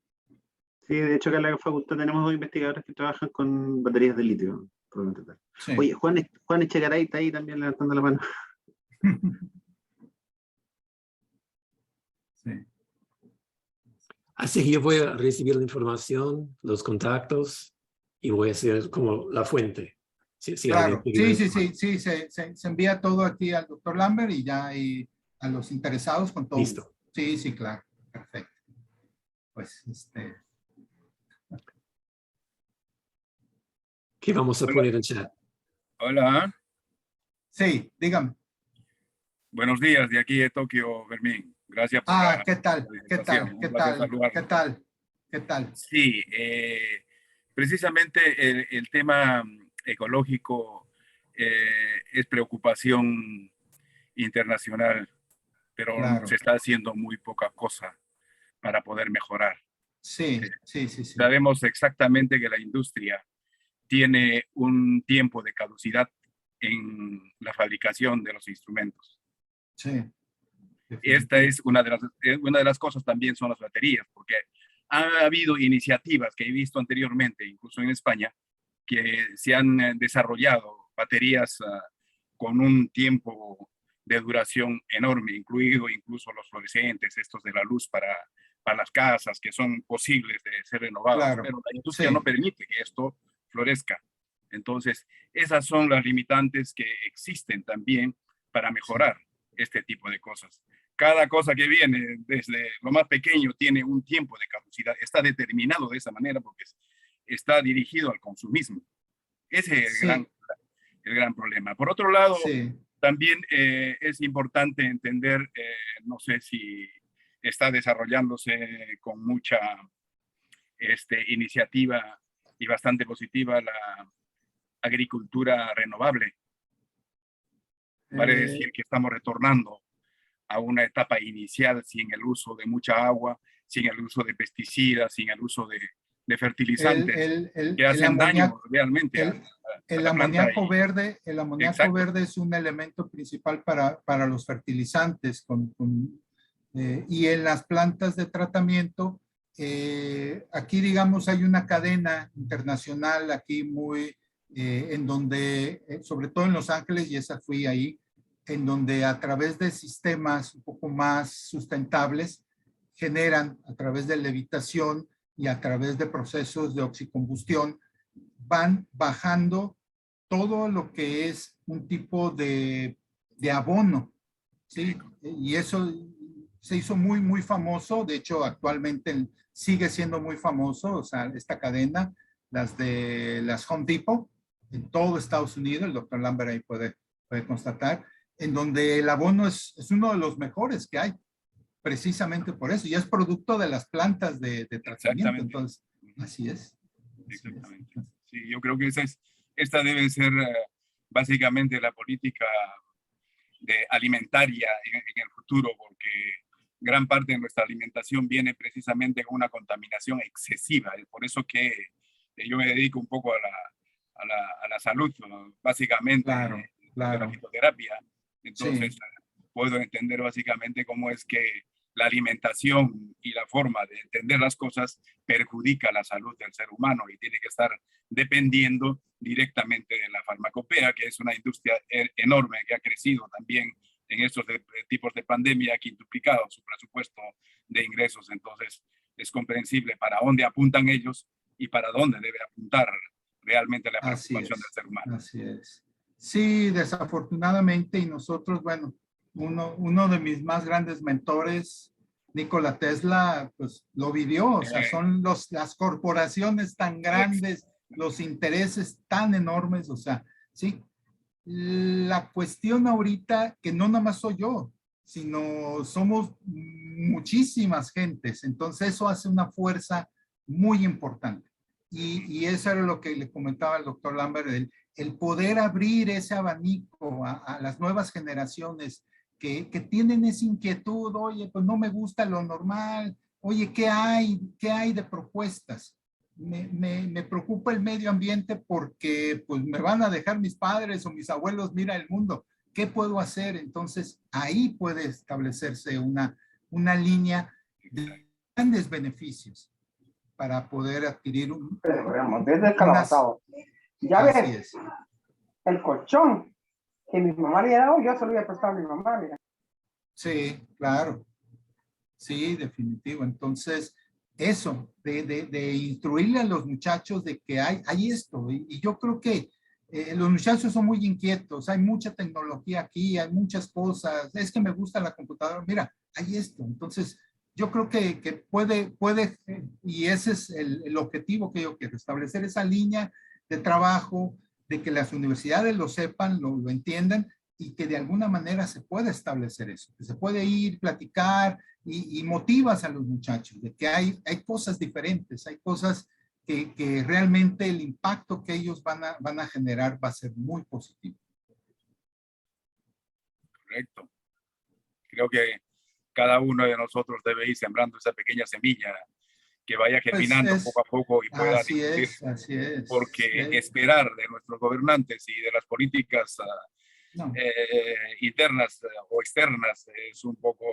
Sí, de hecho acá en la facultad tenemos 2 investigadores que trabajan con baterías de litio. Sí. Oye, Juan Echegaray está ahí también levantando la mano. Sí. Así que yo voy a recibir la información, los contactos y voy a ser como la fuente. Claro, sí, se envía todo aquí al doctor Lambert y ya a los interesados con todo. Listo. Sí, claro, perfecto. Pues ¿Qué vamos a poner en chat? Hola. Sí, dígame. Buenos días, de aquí de Tokio, Fermín. Gracias por la ¿qué tal? invitación. Un placer saludarlo. ¿Qué tal? Sí, precisamente el tema ecológico es preocupación internacional, pero Claro. se está haciendo muy poca cosa para poder mejorar. Sí. Sabemos exactamente que la industria tiene un tiempo de caducidad en la fabricación de los instrumentos. Sí. Esta es una de las cosas también son las baterías, porque ha habido iniciativas que he visto anteriormente, incluso en España, que se han desarrollado baterías con un tiempo de duración enorme, incluido incluso los fluorescentes, estos de la luz para las casas, que son posibles de ser renovados, Claro. pero la industria no permite que esto florezca. Entonces, esas son las limitantes que existen también para mejorar este tipo de cosas. Cada cosa que viene, desde lo más pequeño, tiene un tiempo de caducidad. Está determinado de esa manera porque está dirigido al consumismo. Ese es el gran problema. Por otro lado, también es importante entender, no sé si está desarrollándose con mucha iniciativa y bastante positiva la agricultura renovable. Vale decir que estamos retornando a una etapa inicial sin el uso de mucha agua, sin el uso de pesticidas, sin el uso de fertilizantes que hacen daño realmente el amoníaco verde. El amoníaco verde es un elemento principal para los fertilizantes y en las plantas de tratamiento. Aquí, digamos, hay una cadena internacional aquí muy, en donde, sobre todo en Los Ángeles, y esa fui ahí, en donde a través de sistemas un poco más sustentables, generan a través de levitación y a través de procesos de oxicombustión, van bajando todo lo que es un tipo de abono, ¿sí? Y eso se hizo muy, muy famoso. De hecho, actualmente sigue siendo muy famoso, o sea, esta cadena, las Home Depot, en todo Estados Unidos, el doctor Lambert ahí puede constatar, en donde el abono es uno de los mejores que hay, precisamente por eso, y es producto de las plantas de tratamiento. Entonces, así es. Exactamente. Sí, yo creo que esta debe ser básicamente la política alimentaria en el futuro, porque gran parte de nuestra alimentación viene precisamente con una contaminación excesiva. Es por eso que yo me dedico un poco a la salud, ¿no? Básicamente, claro. de la fitoterapia. Entonces, puedo entender básicamente cómo es que la alimentación y la forma de entender las cosas perjudica la salud del ser humano y tiene que estar dependiendo directamente de la farmacopea, que es una industria enorme que ha crecido también en estos tipos de pandemia, ha quintuplicado su presupuesto de ingresos. Entonces, es comprensible para dónde apuntan ellos y para dónde debe apuntar realmente la preocupación del ser humano. Así es. Sí, desafortunadamente, y nosotros, bueno, uno de mis más grandes mentores, Nikola Tesla, pues lo vivió. O sea, son las corporaciones tan grandes, los intereses tan enormes, o sea, sí. La cuestión ahorita, que no nada más soy yo, sino somos muchísimas gentes, entonces eso hace una fuerza muy importante. Y eso era lo que le comentaba el doctor Lambert, el poder abrir ese abanico a las nuevas generaciones que tienen esa inquietud. Oye, pues no me gusta lo normal. Oye, ¿qué hay de propuestas? Me preocupa el medio ambiente porque pues me van a dejar mis padres o mis abuelos, mira el mundo. ¿Qué puedo hacer? Entonces, ahí puede establecerse una línea de grandes beneficios para poder adquirir desde el calabazado. Ya ves, el colchón que mi mamá le había dado, yo se lo había prestado a mi mamá, mira. Sí, claro. Sí, definitivo. Entonces, eso, de instruirle a los muchachos de que hay esto. Y yo creo que los muchachos son muy inquietos, hay mucha tecnología aquí, hay muchas cosas. Es que me gusta la computadora. Mira, hay esto. Entonces, yo creo que puede, y ese es el objetivo que yo quiero, establecer esa línea de trabajo, de que las universidades lo sepan, lo entiendan, y que de alguna manera se pueda establecer eso, que se puede ir, platicar, y motivas a los muchachos de que hay cosas diferentes, hay cosas que realmente el impacto que ellos van a generar va a ser muy positivo. Correcto. Creo que cada uno de nosotros debe ir sembrando esa pequeña semilla que vaya germinando poco a poco y pueda así es. Porque esperar de nuestros gobernantes y de las políticas internas o externas es un poco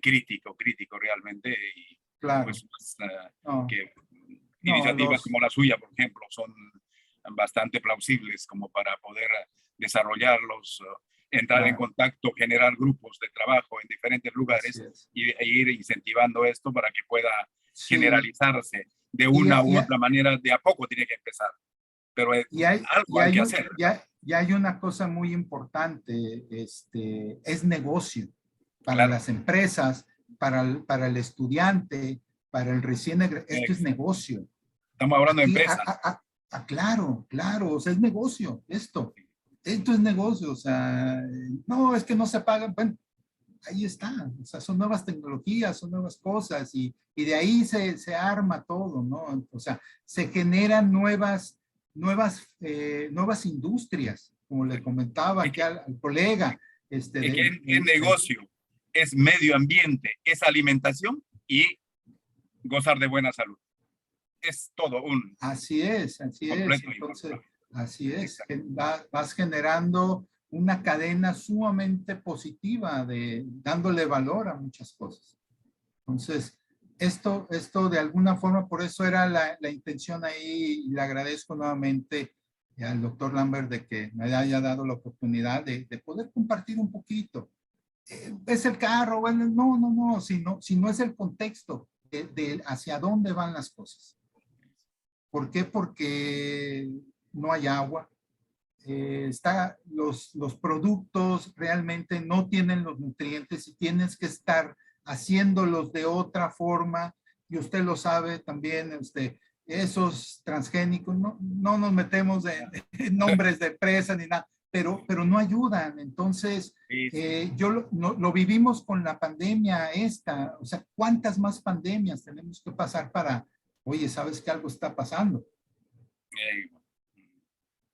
crítico realmente, y claro. pues, iniciativas como la suya, por ejemplo, son bastante plausibles como para poder desarrollarlos, entrar en contacto, generar grupos de trabajo en diferentes lugares e ir incentivando esto para que pueda generalizarse de una u otra manera. De a poco tiene que empezar, pero algo hay que hacer. Ya hay una cosa muy importante, es negocio para las empresas, para el estudiante, para el recién egresado. Esto es negocio. Estamos hablando de empresas. Claro, o sea, es negocio esto es negocio. O sea, no, es que no se pagan. Bueno, ahí está. O sea, son nuevas tecnologías, son nuevas cosas y de ahí se arma todo, ¿no? O sea, se generan nuevas industrias, como le comentaba aquí al colega. Es que el negocio es medio ambiente, es alimentación y gozar de buena salud. Es todo un... Así es. Entonces, así es. Vas generando una cadena sumamente positiva dándole valor a muchas cosas. Entonces, esto de alguna forma, por eso era la intención ahí, y le agradezco nuevamente al doctor Lambert de que me haya dado la oportunidad de poder compartir un poquito. Es el carro, bueno, no, sino es el contexto de hacia dónde van las cosas. ¿Por qué? Porque no hay agua. Los productos realmente no tienen los nutrientes y tienes que estar haciéndolos de otra forma, y usted lo sabe también, esos transgénicos, no nos metemos en nombres de empresa ni nada, pero no ayudan. Entonces, lo vivimos con la pandemia esta, o sea, ¿cuántas más pandemias tenemos que pasar para, oye, sabes que algo está pasando?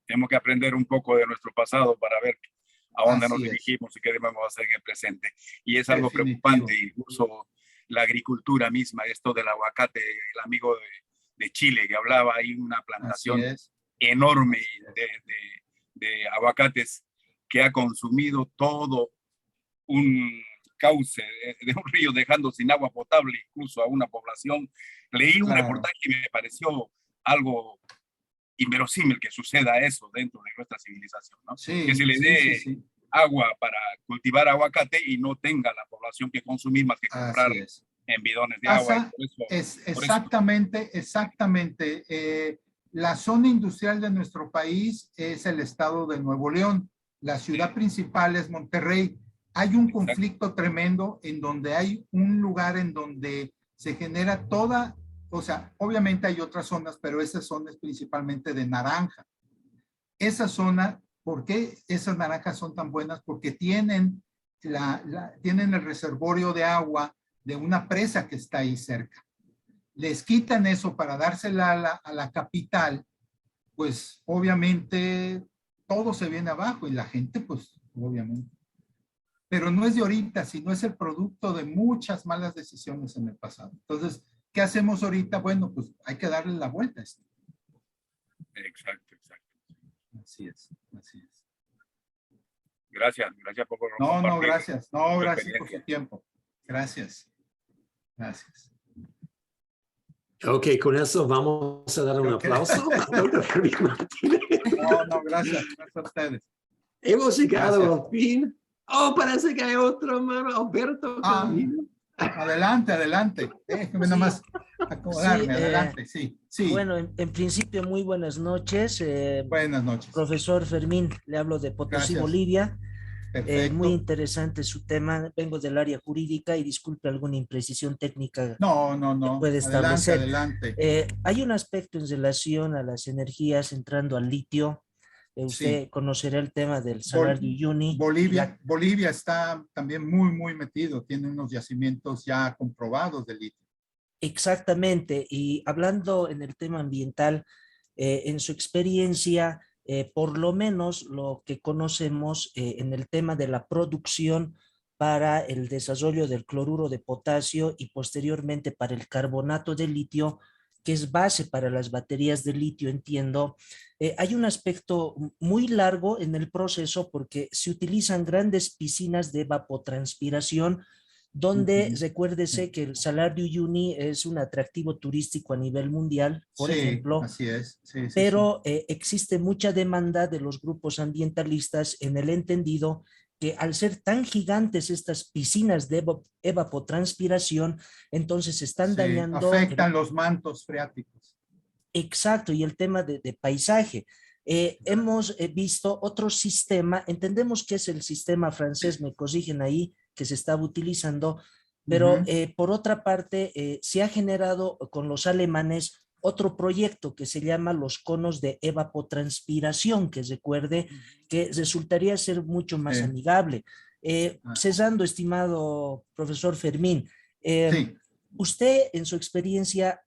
Tenemos que aprender un poco de nuestro pasado para ver a dónde nos dirigimos y qué debemos hacer en el presente. Y es algo preocupante, incluso la agricultura misma, esto del aguacate, el amigo de Chile que hablaba, hay una plantación enorme de aguacates que ha consumido todo un cauce de un río, dejando sin agua potable incluso a una población. Leí un reportaje y me pareció algo inverosímil que suceda eso dentro de nuestra civilización, ¿no? Que se le dé agua para cultivar aguacate y no tenga la población que consumir más que comprar en bidones de agua. Exactamente. La zona industrial de nuestro país es el estado de Nuevo León. La ciudad principal es Monterrey. Hay un conflicto tremendo en donde hay un lugar en donde se genera toda, o sea, obviamente hay otras zonas, pero esa zona es principalmente de naranja. Esa zona, ¿por qué esas naranjas son tan buenas? Porque tienen el reservorio de agua de una presa que está ahí cerca. Les quitan eso para dársela a la capital, pues obviamente todo se viene abajo y la gente, pues obviamente. Pero no es de ahorita, sino es el producto de muchas malas decisiones en el pasado. Entonces, ¿qué hacemos ahorita? Bueno, pues hay que darle la vuelta a esto. Exacto. Así es. Gracias por No, gracias. No, gracias por su tiempo. Gracias. Ok, con eso vamos a dar un aplauso al doctor Fermín Martínez. No, gracias a ustedes. Hemos llegado al fin. Oh, parece que hay otro, hermano, Alberto. Adelante. Déjeme nomás acomodarme, adelante, sí. Bueno, en principio, muy buenas noches. Buenas noches. Profesor Fermín, le hablo de Potosí, Bolivia. Muy interesante su tema. Vengo del área jurídica y disculpe alguna imprecisión técnica. No. Que puede establecer. Adelante. Hay un aspecto en relación a las energías, entrando al litio. Usted conocerá el tema del Salar de Uyuni. Bolivia está también muy metido, tiene unos yacimientos ya comprobados de litio. Exactamente, y hablando en el tema ambiental, en su experiencia, por lo menos lo que conocemos en el tema de la producción para el desarrollo del cloruro de potasio y posteriormente para el carbonato de litio, que es base para las baterías de litio, entiendo. Hay un aspecto muy largo en el proceso porque se utilizan grandes piscinas de evapotranspiración, donde recuérdese que el Salar de Uyuni es un atractivo turístico a nivel mundial, por ejemplo. Así es. Pero existe mucha demanda de los grupos ambientalistas en el entendido que al ser tan gigantes estas piscinas de evapotranspiración, entonces están dañando... Afectan los mantos freáticos. Exacto, y el tema de paisaje. Hemos visto otro sistema, entendemos que es el sistema francés, me corrigen ahí, que se estaba utilizando, pero por otra parte se ha generado con los alemanes otro proyecto que se llama los conos de evapotranspiración, que recuerde que resultaría ser mucho más amigable. Cesando, estimado profesor Fermín, Sí. usted en su experiencia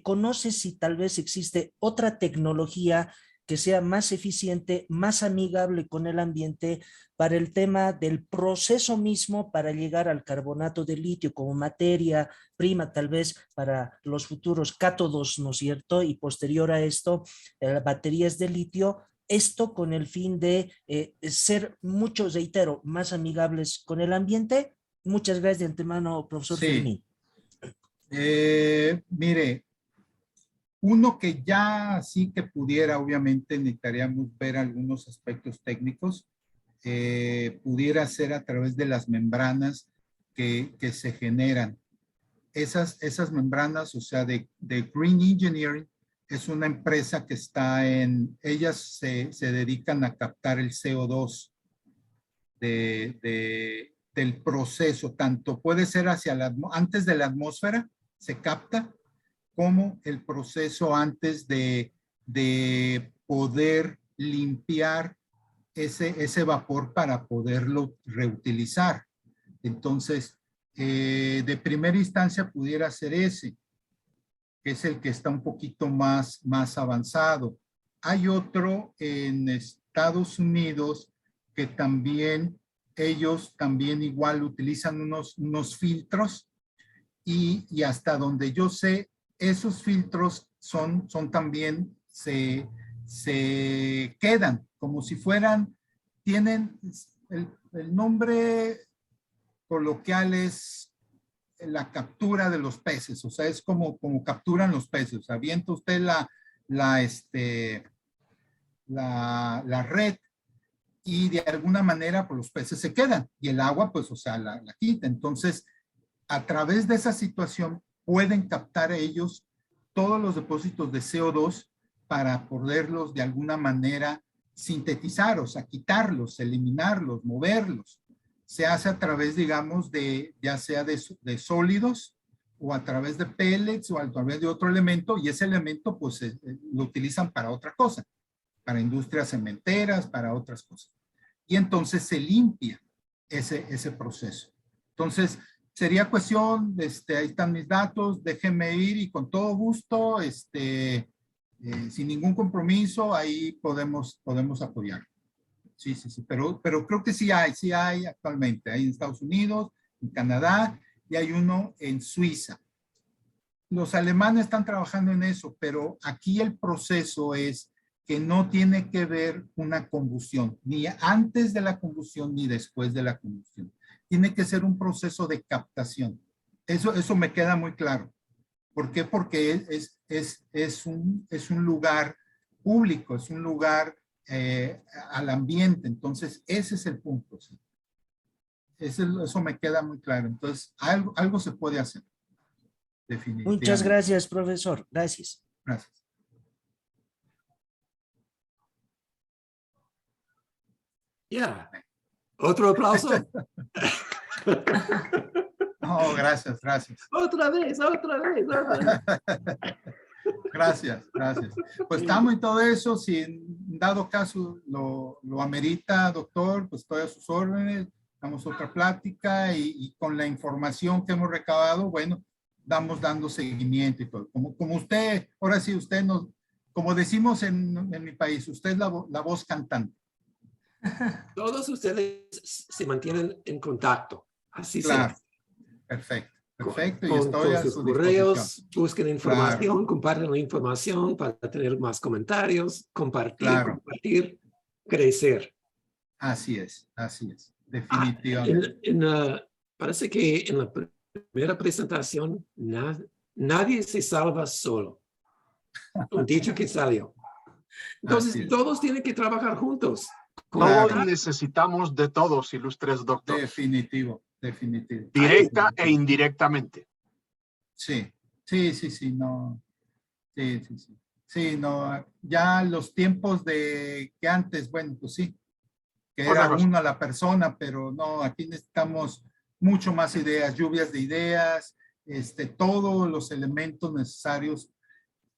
conoce si tal vez existe otra tecnología que sea más eficiente, más amigable con el ambiente para el tema del proceso mismo para llegar al carbonato de litio como materia prima, tal vez para los futuros cátodos, ¿no es cierto? Y posterior a esto, baterías de litio, esto con el fin de ser mucho, reitero, más amigables con el ambiente. Muchas gracias de antemano, profesor Fermín. Mire, uno que ya sí que pudiera, obviamente necesitaríamos ver algunos aspectos técnicos, pudiera ser a través de las membranas que se generan. Esas membranas, o sea, de Green Engineering, es una empresa que está ellas se dedican a captar el CO2 del proceso, tanto puede ser antes de la atmósfera, se capta, como el proceso antes de poder limpiar ese vapor para poderlo reutilizar. Entonces, de primera instancia pudiera ser ese, que es el que está un poquito más avanzado. Hay otro en Estados Unidos que también, ellos también igual utilizan unos filtros y hasta donde yo sé, esos filtros son también, se quedan como si fueran, tienen el nombre coloquial es la captura de los peces, o sea, es como capturan los peces, o sea, avienta usted la red y de alguna manera pues los peces se quedan y el agua pues, o sea, la quita. Entonces, a través de esa situación pueden captar ellos todos los depósitos de CO2 para poderlos de alguna manera sintetizar, o sea, quitarlos, eliminarlos, moverlos. Se hace a través, digamos, ya sea de sólidos o a través de pellets o a través de otro elemento, y ese elemento pues lo utilizan para otra cosa, para industrias cementeras, para otras cosas. Y entonces se limpia ese proceso. Entonces, sería cuestión, ahí están mis datos, déjenme ir y con todo gusto, sin ningún compromiso, ahí podemos apoyar. Sí, pero creo que sí hay actualmente, hay en Estados Unidos, en Canadá, y hay uno en Suiza. Los alemanes están trabajando en eso, pero aquí el proceso es que no tiene que ver una combustión, ni antes de la combustión ni después de la combustión. Tiene que ser un proceso de captación. Eso me queda muy claro. ¿Por qué? Porque es un lugar público, es un lugar al ambiente. Entonces, ese es el punto. ¿Sí? Eso me queda muy claro. Entonces, algo se puede hacer. Definitivamente. Muchas gracias, profesor. Gracias. Gracias. Ya. Otro aplauso. Oh, gracias. Otra vez. Gracias. Pues estamos en todo eso. Si en dado caso lo amerita, doctor, pues estoy a sus órdenes. Damos otra plática y con la información que hemos recabado, bueno, vamos dando seguimiento y todo. Como usted, ahora sí, usted nos, como decimos en mi país, usted es la voz cantante. Todos ustedes se mantienen en contacto. Así claro. Será. Perfecto. Con sus correos, busquen información, claro. comparten la información para tener más comentarios, compartir, crecer. Así es. Definitivamente. Parece que en la primera presentación nadie se salva solo. Un dicho que salió. Entonces, todos tienen que trabajar juntos. Todos necesitamos de todos, ilustres doctores. Definitivo. Directa e indirectamente. Sí, no. Sí, no. Ya los tiempos de que antes, bueno, pues sí, que era uno a la persona, pero no, aquí necesitamos mucho más ideas, lluvias de ideas, todos los elementos necesarios,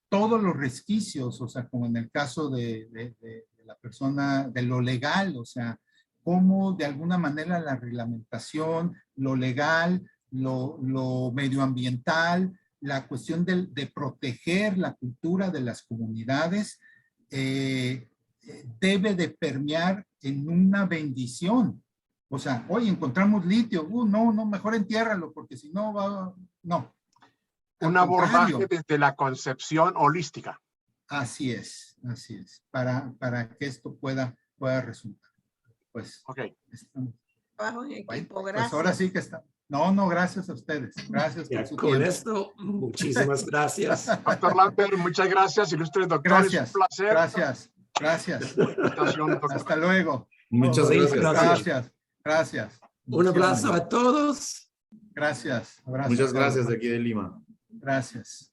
todos los resquicios, o sea, como en el caso de la persona, de lo legal, o sea, cómo de alguna manera la reglamentación, lo legal, lo medioambiental, la cuestión de proteger la cultura de las comunidades debe de permear en una bendición. O sea, oye, encontramos litio, no, mejor entiérralo, porque si no va, no. Un abordaje desde la concepción holística. Así es, para que esto pueda resultar. Pues, okay. Trabajo en equipo, bueno, gracias. pues ahora sí que está. No, gracias a ustedes. Gracias por su Con tiempo. esto, muchísimas gracias. Doctor Lambert, muchas gracias. Ilustres doctores, Gracias, un placer. gracias. Invitación, doctor. Hasta luego. Muchas gracias. Gracias. Un abrazo a todos. Gracias. Abrazo. Muchas gracias de aquí de Lima. Gracias.